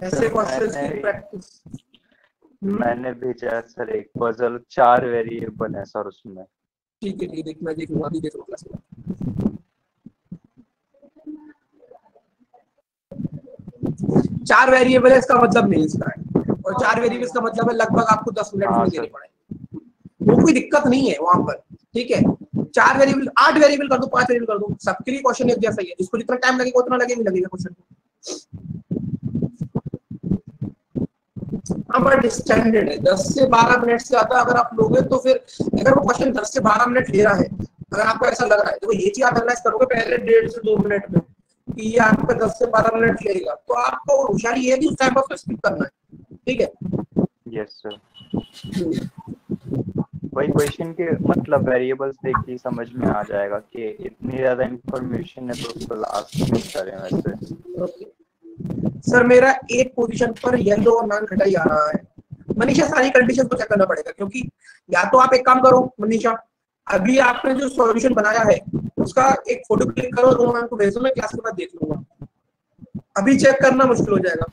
ऐसे क्वेश्चंस की प्रैक्टिस मैंने भेजा सर एक पजल, 4 वेरिएबल है सर उसमें। ठीक है, देख मैं देखूंगा, अभी देख लो क्लास में। 4 वेरिएबल है इसका मतलब नहीं इसका है, और 4 वेरिएबल्स का मतलब है लगभग आपको 10 मिनट में देने पड़ेंगे, वो कोई दिक्कत नहीं है वहां पर। ठीक है, 4 वेरिएबल, 8 वेरिएबल कर दो, 5 वेरिएबल कर दो, सबके लिए क्वेश्चन एक जैसा ही है, जिसको जितना टाइम लगेगा उतना लगेगा क्वेश्चन को। बट स्टैंडर्ड है 10 से 12 मिनट से ज्यादा अगर आप लोगे तो फिर, अगर वो क्वेश्चन 10 से 12 मिनट ले रहा है, अगर आपको ऐसा लग रहा है, तो ये चीज आप एनालाइज करोगे पहले 1.5 से 2 मिनट में कि ये आपका 10 से 12 मिनट लेगा, तो आपको होशियारी ये है कि उस टाइम पर स्किप करना है। ठीक है, यस सर। वही क्वेश्चन के मतलब वेरिएबल्स देख के समझ में आ जाएगा कि इतनी ज्यादा इंफॉर्मेशन है तो उसको लास्ट में करें वैसे। ओके सर, मेरा एक पोजीशन पर येलो और नान खटाई आ रहा है। मनीषा सारी कंडीशन को चेक करना पड़ेगा, क्योंकि या तो आप एक काम करो मनीषा, अभी आपने जो सॉल्यूशन बनाया है उसका एक फोटो क्लिक करो, तो मैं आपको भेजो, मैं क्लास के बाद देख लूंगा। अभी चेक करना मुश्किल हो जाएगा,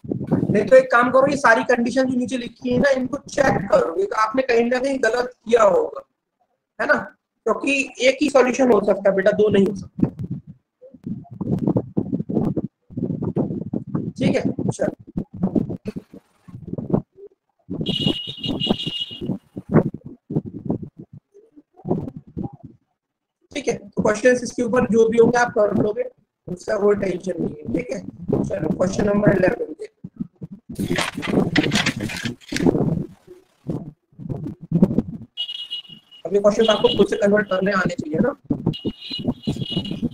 नहीं तो एक काम करो, ये सारी कंडीशन जो नीचे लिखी है ना, इनको चेक करो, तो आपने कहीं ना कहीं गलत किया होगा, है ना? क्योंकि एक ही सॉल्यूशन हो सकता है बेटा, 2 नहीं हो सकते। ठीक है, चल ठीक है, तो क्वेश्चंस इसके ऊपर जो भी होंगे आप कर लोगे, उसका कोई टेंशन नहीं है। ठीक है, चलो क्वेश्चन नंबर 11 देखो। अभी क्वेश्चन आपको खुद से कन्वर्ट करने आने चाहिए ना,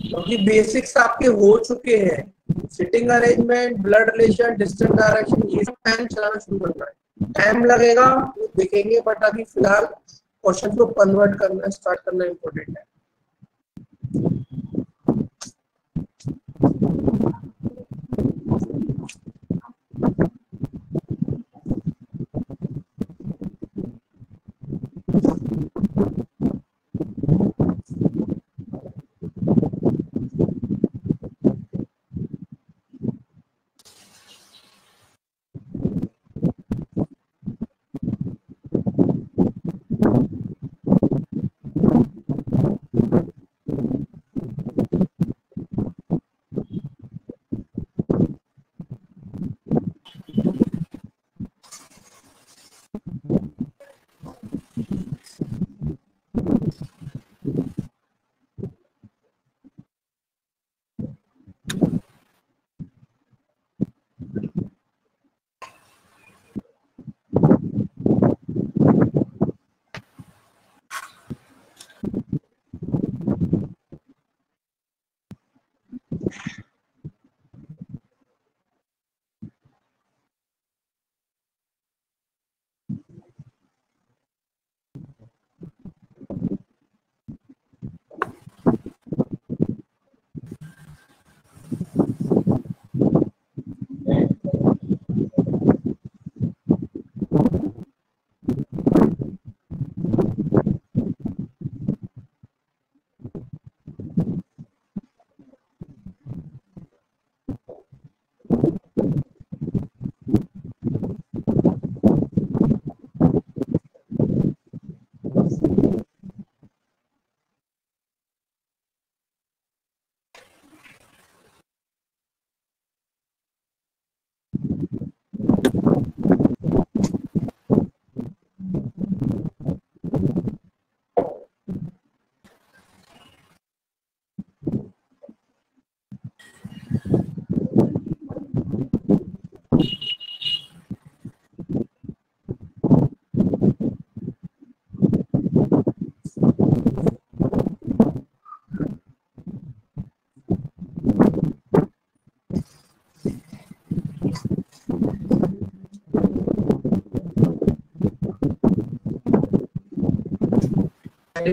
क्योंकि बेसिक्स आपके हो चुके हैं। Sitting arrangement, blood relation, distance direction, ये सब टाइम चलाना शुरू करना है, टाइम लगेगा देखेंगे, बट अभी फिलहाल क्वेश्चन को कन्वर्ट करना स्टार्ट करना इम्पोर्टेंट है।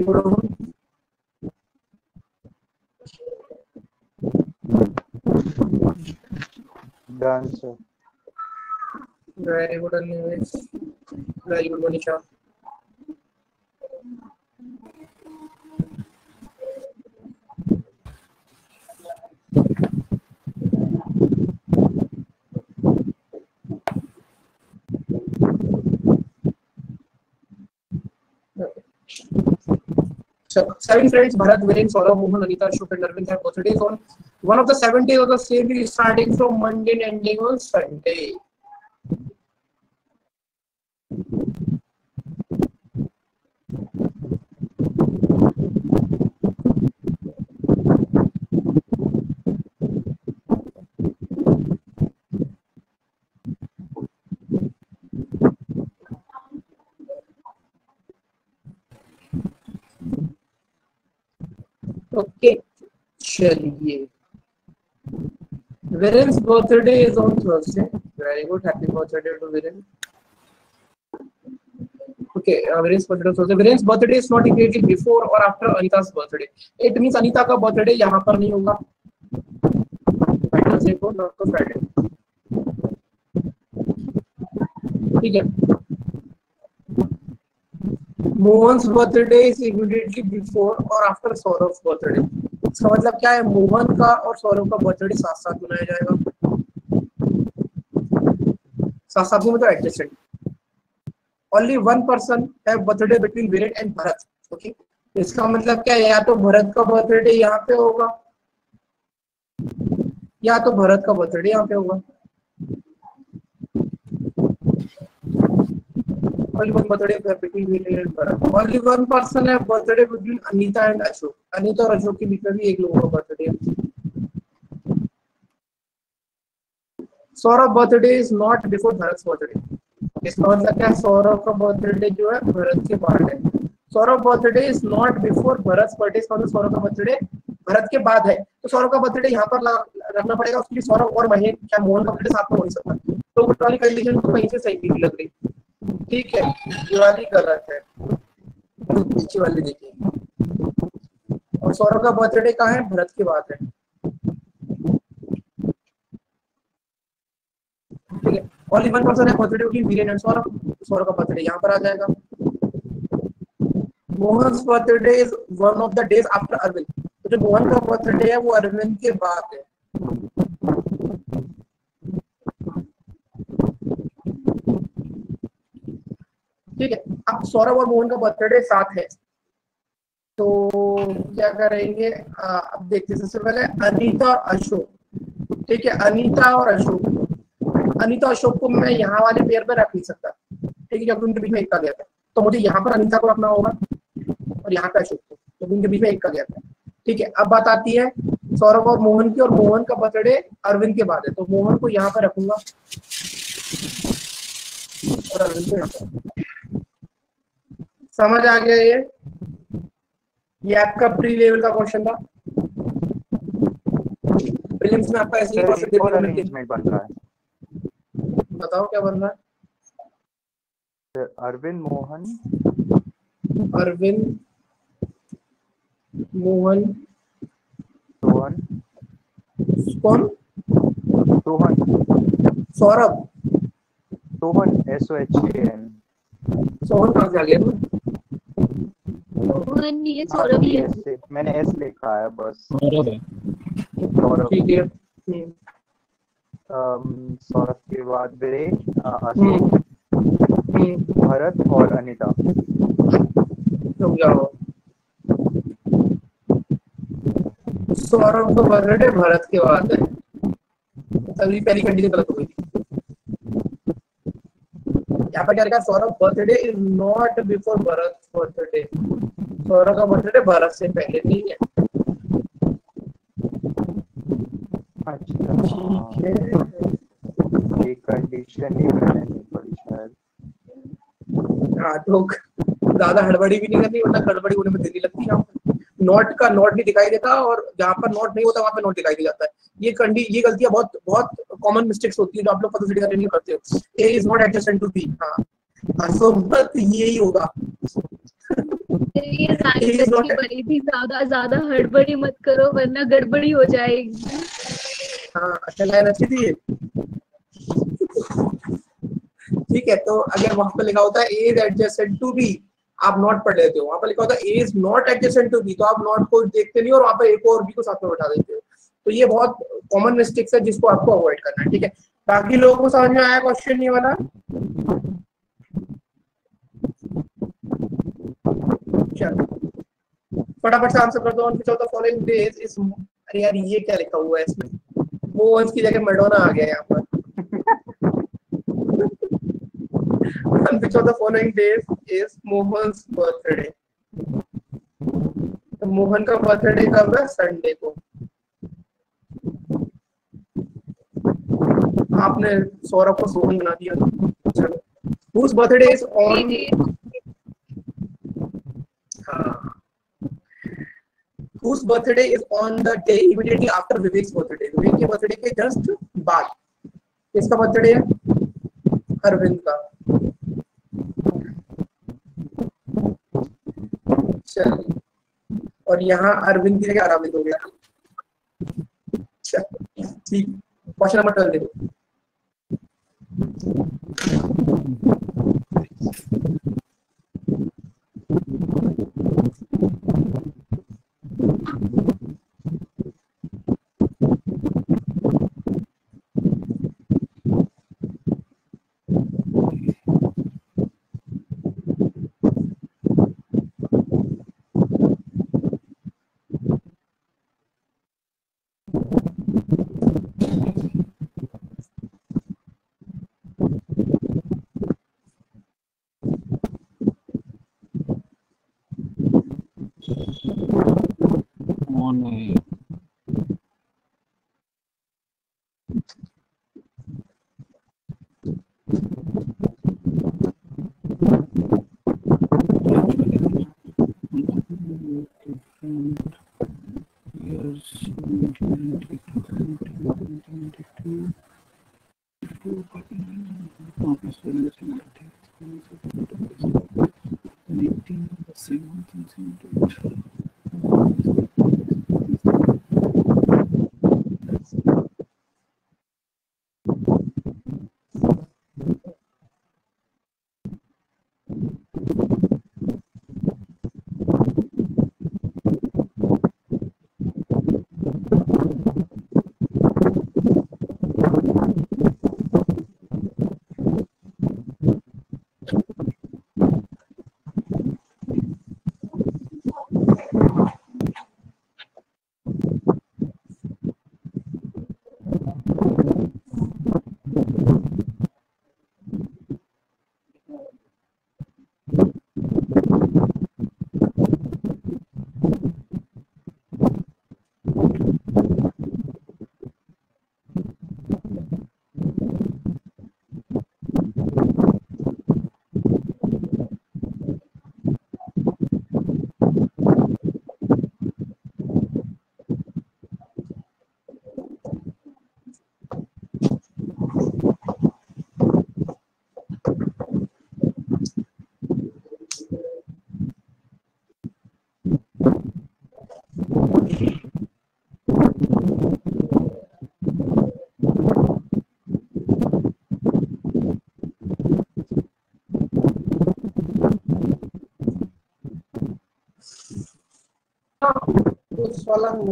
Good. Done sir. Very good Animesh, very good Manisha. Seven friends, Bharat, Viren, Saurabh, Mohan, Anita, Ashok, and Arvind have birthdays on one of the 7 days of the same week, starting from Monday and ending on Sunday. Okay, चलिए। Viren's birthday is on Thursday. Very good. Happy birthday to Viren. Okay, Viren's birthday on Thursday. Viren's birthday is not immediately before or after Anita's birthday. It means Anita का birthday यहाँ पर नहीं होगा। Wednesday को, not to Friday. ठीक है। Mohan's birthday is immediately before or after Saurav's birthday. इसका मतलब क्या है? मोहन का और सौरभ का बर्थडे साथ साथ मनाया जाएगा। साथ साथ में मतलब adjusted. Only one person have birthday between Viren and Bharat. Okay, इसका मतलब क्या है? या तो भरत का बर्थडे यहाँ पे होगा या तो भरत का बर्थडे यहाँ पे होगा। Only one birthday between Viren and Bharat. Only one person have birthday between Anita and Ashok. Anita और अशोक के बीच में भी एक लोगों का बर्थडे है। Saurabh birthday is not before Bharat birthday. इसका मतलब क्या है? सौरभ का बर्थडे जो है भरत के बाद है। Saurabh birthday is not before Bharat birthday. इसका मतलब सौरभ का बर्थडे भरत के बाद है, तो सौरभ का बर्थडे यहाँ पर रखना पड़ेगा। उसके लिए सौरभ और महेश क्या मोहन का बर्थडे साथ में हो नहीं सकता, तो वो वाली कंडीशन तो कहीं से सही नहीं लग रही। ठीक है, ये वाली गलत है, नीचे वाली देखिए। और सौरभ का बर्थडे कहाँ है? भरत के बाद है। ठीक है, ओनली वन पर्सन है birthday between Viren and Saurabh. Saurabh का बर्थडे यहाँ पर आ जाएगा। Mohan's birthday is one of the days after Arvind. तो जो मोहन का बर्थडे है वो अरविंद के बाद है। ठीक है, अब सौरभ और मोहन का बर्थडे साथ है, तो क्या करेंगे? अब देखते हैं। सबसे पहले अनीता और अशोक। ठीक है, अनीता और अशोक। अनीता अशोक को मैं यहाँ वाले पेयर पे रख नहीं सकता। ठीक है, क्योंकि उनके बीच में एक का गैप है, तो मुझे यहाँ पर अनीता को रखना होगा और यहाँ पे अशोक को, तो उनके बीच में एक का गैप है। ठीक है, अब बात आती है सौरभ और मोहन की, और मोहन का बर्थडे अरविंद के बाद है, तो मोहन को यहाँ पर रखूंगा और अरविंद को यहाँ पर। समझ आ गया? ये आपका प्री लेवल का क्वेश्चन था। प्रीलिम्स में आपका ऐसे ही अरेंजमेंट बन रहा है। बताओ क्या बन रहा है? अरविंद मोहन, अरविंद मोहन सोहन, कौन? सोहन, सौरभ। सोहन SOHAN। सोहन कहाँ से आ गया? मोहन ये सौरभ ही है। मैंने S लिखा है बस। सौरभ है। सौरभ। ठीक है। सौरभ के बाद वीरेन, अशोक, भरत और अनीता। रुक जाओ, सौरभ का बर्थडे भरत के बाद है, तभी पहली कंडीशन गलत हो गई। यहाँ पर क्या लिखा? Saurabh birthday is not before Bharat birthday. Saurabh का बर्थडे भरत से पहले नहीं है। अच्छा, ये कंडीशन नहीं रहनी पड़ी शायद। हाँ, तो ज्यादा हड़बड़ी भी नहीं करनी, वरना हड़बड़ी होने में देरी लगती है। नोट का नोट भी दिखाई देता, और जहाँ पर नोट नहीं होता वहाँ पे नोट दिखाई दे जाता है। ये गलतियां बहुत बहुत कॉमन मिस्टेक्स होती है जो आप लोग पता नहीं करते हो। A is not adjacent to B. हाँ, तो मत यही होगा। ये रानी की बनी थी, ज्यादा हड़बड़ी मत करो वरना गड़बड़ी हो जाएगी। हाँ अच्छा लाइन अच्छी थी ये। ठीक है, तो अगर वहां पर लिखा होता है A is adjacent to B, आप नॉट पढ़ लेते हो। वहां पर लिखा होता है A is not adjacent to B, तो आप नॉट को देखते नहीं और वहां पर ए को और बी को साथ में बैठा देते हो। तो ये बहुत कॉमन मिस्टेक्स है जिसको आपको अवॉइड करना है। ठीक है, बाकी लोगों को समझ में आया क्वेश्चन ये वाला? चलो फटाफट से आंसर कर दो। On the following days is, अरे यार ये क्या लिखा हुआ है इसमें, मोहन की जगह मैडोना आ गया यहाँ पर। On which of the following days is Mohan's birthday? तो मोहन का बर्थडे कब है? संडे को। आपने सौरभ को सोहन बना दिया। चलो, whose birthday is on? हाँ, whose birthday is on the day immediately after Vivek's birthday? विवेक के बर्थडे के जस्ट बाद किसका बर्थडे है? अरविंद का। चलिए, और यहाँ अरविंद की जगह अरविंद हो गया। ठीक, क्वेश्चन नंबर 12 देखो।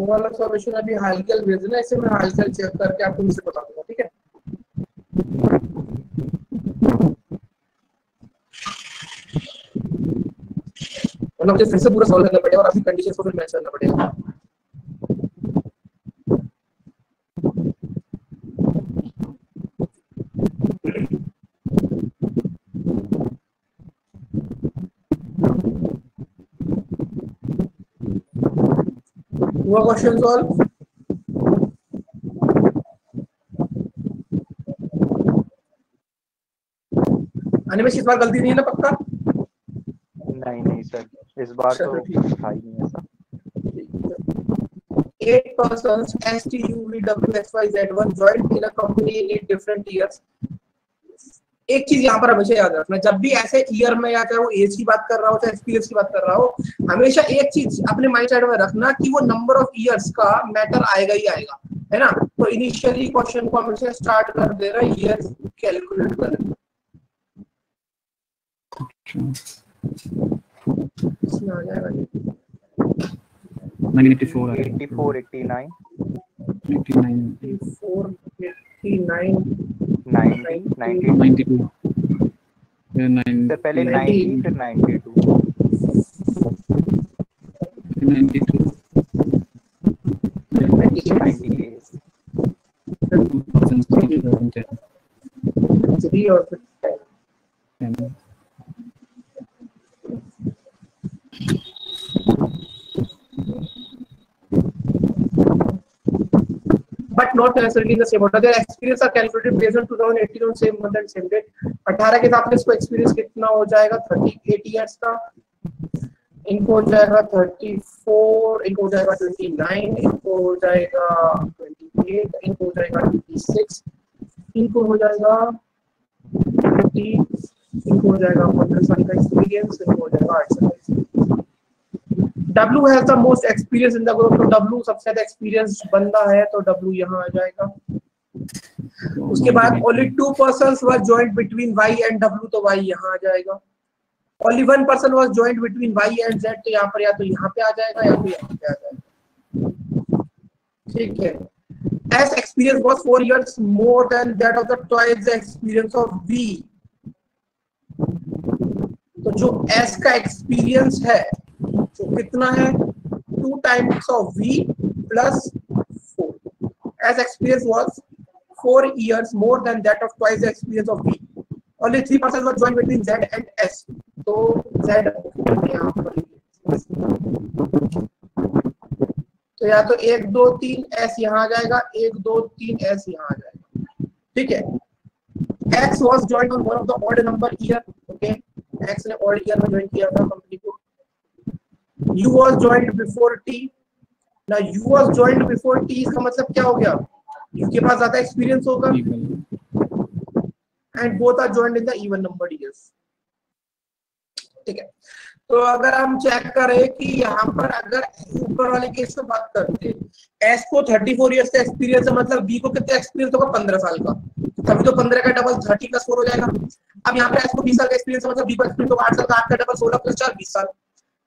वाला सॉल्यूशन अभी हालचाल भेजना, इसे मैं हालचाल चेक करके आपको मुझसे बता दूंगा। ठीक है, मतलब मुझे फिर से पूरा सॉल्व करना पड़ेगा और अभी कंडीशन को फिर मैच करना पड़ेगा। हुआ क्वेश्चन सॉल्व? अनिमेश इस बार गलती नहीं है ना पक्का? नहीं सर, इस बार तो था ही नहीं ऐसा। 8 persons STUVWXYZ1 joined in a company in 8 different years. एक चीज यहाँ पर हमेशा याद रखना, जब भी ऐसे ईयर में या चाहे वो एज की बात कर रहा हो चाहे एक्सपीरियंस की बात कर रहा हो, हमेशा एक चीज अपने माइंड सेट में रखना कि वो नंबर ऑफ ईयर्स का मैटर आएगा ही आएगा, है ना। तो इनिशियली क्वेश्चन को हमेशा स्टार्ट कर दे रहा है ईयर कैलकुलेट करें, इसमें आ जाएगा 94 84 89 89 4 89 90 90 92 से पहले 90 फिर 92 92 98 3 और 10 but not necessarily in the same order. Their experience are calculated based on 2018 on same month and same date. 18 के हिसाब से इसको एक्सपीरियंस कितना हो जाएगा 38 इयर्स का, इनको हो जाएगा 34, इनको हो जाएगा 29, इनको हो जाएगा 28, इनको हो जाएगा 26, इनको हो जाएगा 30, इनको हो जाएगा 15 साल का एक्सपीरियंस, इनको हो जाएगा 8 साल का experience. W has the most experience in the group, तो W सबसे ज्यादा एक्सपीरियंस बंदा है तो W यहाँ आ जाएगा। उसके बाद only 2 persons were joined between Y and W, तो Y यहाँ आ जाएगा। Only 1 person was joined between Y and Z, तो यहाँ पर या तो यहाँ पे आ जाएगा या तो यहाँ पे आ जाएगा, ठीक है। S experience was 4 years more than that of the twice the experience of V, तो जो S का एक्सपीरियंस है तो कितना है 2 times of V plus 4. As experience was 4 years more than that of twice the experience of V. Only 3 persons were joined between Z and S. तो Z यहाँ पर, तो या तो 1 2 3 S यहाँ आ जाएगा, 1 2 3 S यहाँ आ जाएगा, ठीक है। X was joined on one of the odd number year, okay, X ने odd year में join किया था कंपनी को। U was joined before T, now U was joined before T, इसका मतलब क्या हो गया, U के पास ज्यादा एक्सपीरियंस होगा, and both are joined in the even numbered years, ठीक है। तो अगर हम चेक करें कि यहाँ पर अगर ऊपर वाले केस में बात करते हैं S को 34 इयर्स का एक्सपीरियंस है, मतलब B को कितना एक्सपीरियंस होगा 15 साल का, तभी तो 15 का डबल 30 + 4 हो जाएगा। अब यहाँ पे S को 20 साल का एक्सपीरियंस है, मतलब B को एक्सपीरियंस होगा 8 साल का, 8 का डबल 16 + 4 20 साल,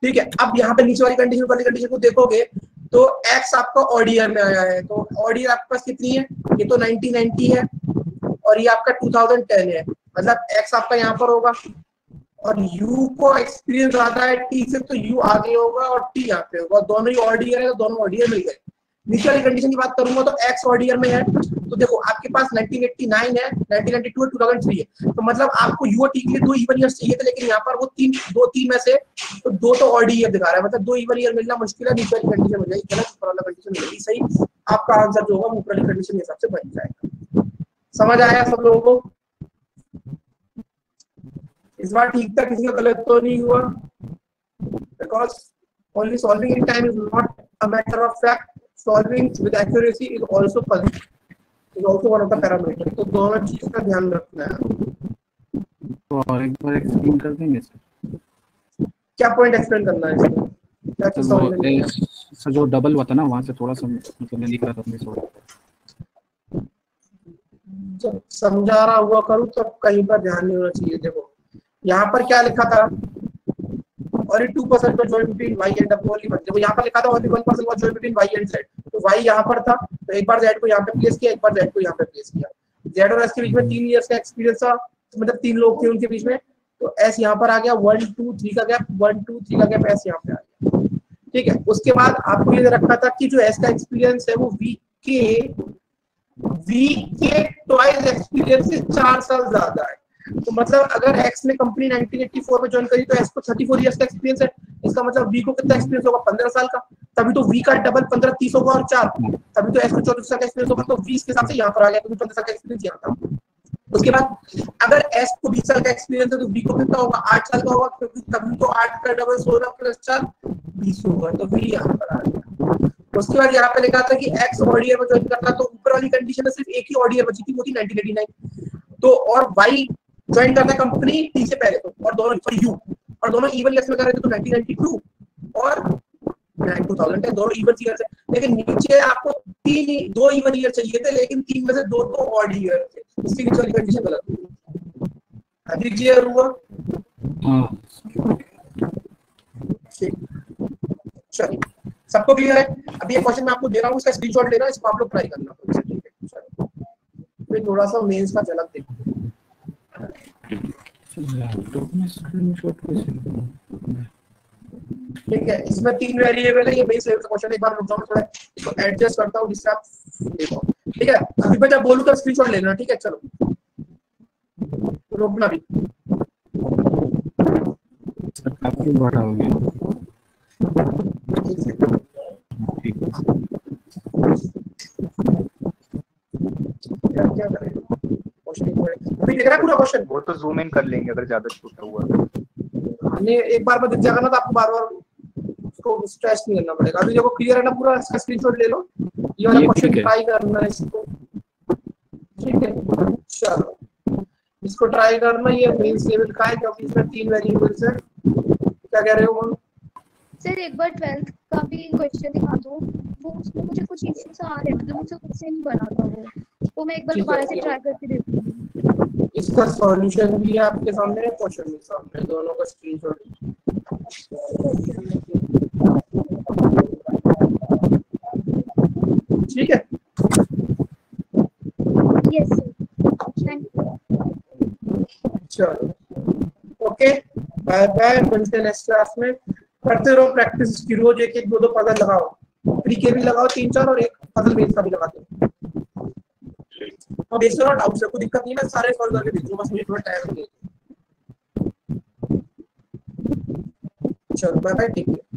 ठीक है। अब यहाँ पे नीचे वाली कंडीशन को देखोगे तो X आपका ऑड ईयर में आया है, तो ऑड ईयर आपके पास कितनी है, ये तो 1990 है और ये आपका 2010 है, मतलब X आपका यहाँ पर होगा और U को एक्सपीरियंस ज्यादा है T से, तो U आगे होगा और T यहाँ पे होगा, दोनों ही ऑड ईयर है तो दोनों ऑड ईयर मिल गए। नीचे वाली कंडीशन की बात करूंगा तो X ऑड ईयर में है, तो देखो आपके पास 1989 है, 1992 है, 2003 है, तो मतलब आपको U और T के लिए 2 इवन ईयर्स चाहिए थे, लेकिन यहाँ पर वो 2 3 में से तो 2 तो ऑड ईयर दिखा रहा है, मतलब 2 इवन ईयर मिलना मुश्किल है। नीचे वाली कंडीशन हो जाएगी गलत, ऊपर वाला कंडीशन मिलेगी सही, आपका आंसर जो होगा ऊपर वाली कंडीशन के हिसाब से बन जाएगा। समझ आया सब लोगों को? इस बार ठीक था, किसी का गलत तो नहीं हुआ, because only solving in time is not a matter of fact, solving with accuracy is also one of the parameters, तो दोनों चीज का ध्यान रखना है। तो और एक बार एक्सप्लेन कर देंगे सर, क्या पॉइंट एक्सप्लेन करना है इसमें, क्या चीज समझ में? सर जो डबल हुआ था ना वहां से थोड़ा सा मतलब मैं लिख रहा था मिस हो रहा था, जब समझा रहा हुआ करूँ तो कहीं पर ध्यान नहीं होना चाहिए। देखो यहाँ पर क्या लिखा था, और 2% का join between y and w only, देखो यहाँ पर लिखा था only 1% का join between y and z, तो y यहाँ पर था तो एक बार z को यहाँ पे प्लेस किया, एक बार z को यहाँ पे प्लेस किया। z और s के बीच में 3 इयर्स का एक्सपीरियंस था, मतलब 3 लोग थे उनके बीच में, तो s यहाँ पर आ गया, 1 2 3 का गैप, 1 2 3 का गैप s यहाँ पे आ गया, ठीक है। उसके बाद आपको ये रखा था कि जो s का एक्सपीरियंस है वो v के ट्वाइस एक्सपीरियंस से 4 साल ज्यादा है, तो मतलब अगर X ने कंपनी 1984 में ज्वाइन करी तो S को 34 इयर्स का एक्सपीरियंस है, इसका मतलब V को कितना एक्सपीरियंस होगा 15 साल का, तभी तो V का डबल 15 30 होगा और 4, तभी तो S को 34 साल का एक्सपीरियंस होगा, तो 20 के हिसाब से यहाँ पर आ गया, क्योंकि 15 साल का एक्सपीरियंस यहाँ था। उसके बाद अगर S को 20 साल का एक्सपीरियंस है तो V को कितना होगा 8 साल का होगा, क्योंकि तभी तो 8 का डबल 16 + 4 20 होगा, तो V यहाँ पर आ गया। उसके बाद यहाँ पे लिखा था कि X ऑड ईयर में ज्वाइन करता, तो ऊपर वाली कंडीशन में सिर्फ एक ही ऑड ईयर बची थी, वो थी 1989, तो और Y ज्वाइन करना है कंपनी टी से पहले तो, और दोनों फॉर यू, और दोनों इवन ईयर्स में कर रहे थे तो 1992 और 2000 है, दोनों इवन ईयर्स है। लेकिन नीचे आपको दो इवन ईयर चाहिए थे, लेकिन 3 में से 2 तो ऑड ईयर थे, इसकी नीचे वाली कंडीशन गलत हुई। अभी क्लियर हुआ? चलिए, सबको क्लियर है? अभी ये क्वेश्चन मैं आपको दे रहा हूँ, उसका स्क्रीनशॉट लेना, इसको आप लोग ट्राई करना। ठीक है, फिर थोड़ा सा मेंस का झलक देखो। ठीक है, इसमें 3 वेरिएबल है, ये बेस लेवल का क्वेश्चन। एक बार रुक जाओ, थोड़ा इसको एडजस्ट करता हूँ जिससे आप देखो। ठीक है, अभी मैं जब बोलूँ तो स्क्रीनशॉट लेना। ठीक है, चलो रोकना भी। काफी बड़ा हो गया। क्या करें अभी दिख रहा है पूरा क्वेश्चन? वो तो जूम इन कर लेंगे अगर ज्यादा छोटा हुआ तो। नहीं, एक बार में दिख जाएगा ना तो आपको बार बार उसको स्ट्रेस नहीं करना पड़ेगा। अभी देखो क्लियर है ना पूरा? इसका स्क्रीनशॉट ले लो, ये वाला क्वेश्चन ट्राई करना है इसको। ठीक है, चलो इसको ट्राई करना। ये मेंस लेवल का है क्योंकि इसमें 3 वेरिएबल्स है। क्या कह रहे हो सर? एक बार 12th का भी क्वेश्चन दिखा दो, वो उसमें मुझे कुछ इश्यूज आ रहे हैं, मतलब मुझे खुद से नहीं बना था वो मैं एक बार दोबारा से ट्राई करके देखती हूँ। इसका सॉल्यूशन भी है आपके सामने, क्वेश्चन भी सामने, दोनों का स्क्रीनशॉट। ठीक है, यस सर, थैंक यू। चलो ओके, बाय बाय, मिलते हैं नेक्स्ट क्लास में। करते रहो प्रैक्टिस इसकी, रोज एक एक 2 पजल लगाओ, प्री के भी लगाओ 3-4, और एक पजल बेस का भी लगाते हो। और बेस और डाउट्स है, कोई दिक्कत नहीं है, मैं सारे सॉल्व करके भेजूंगा, बस मुझे थोड़ा टाइम लगेगा। चलो बाय बाय, टेक केयर।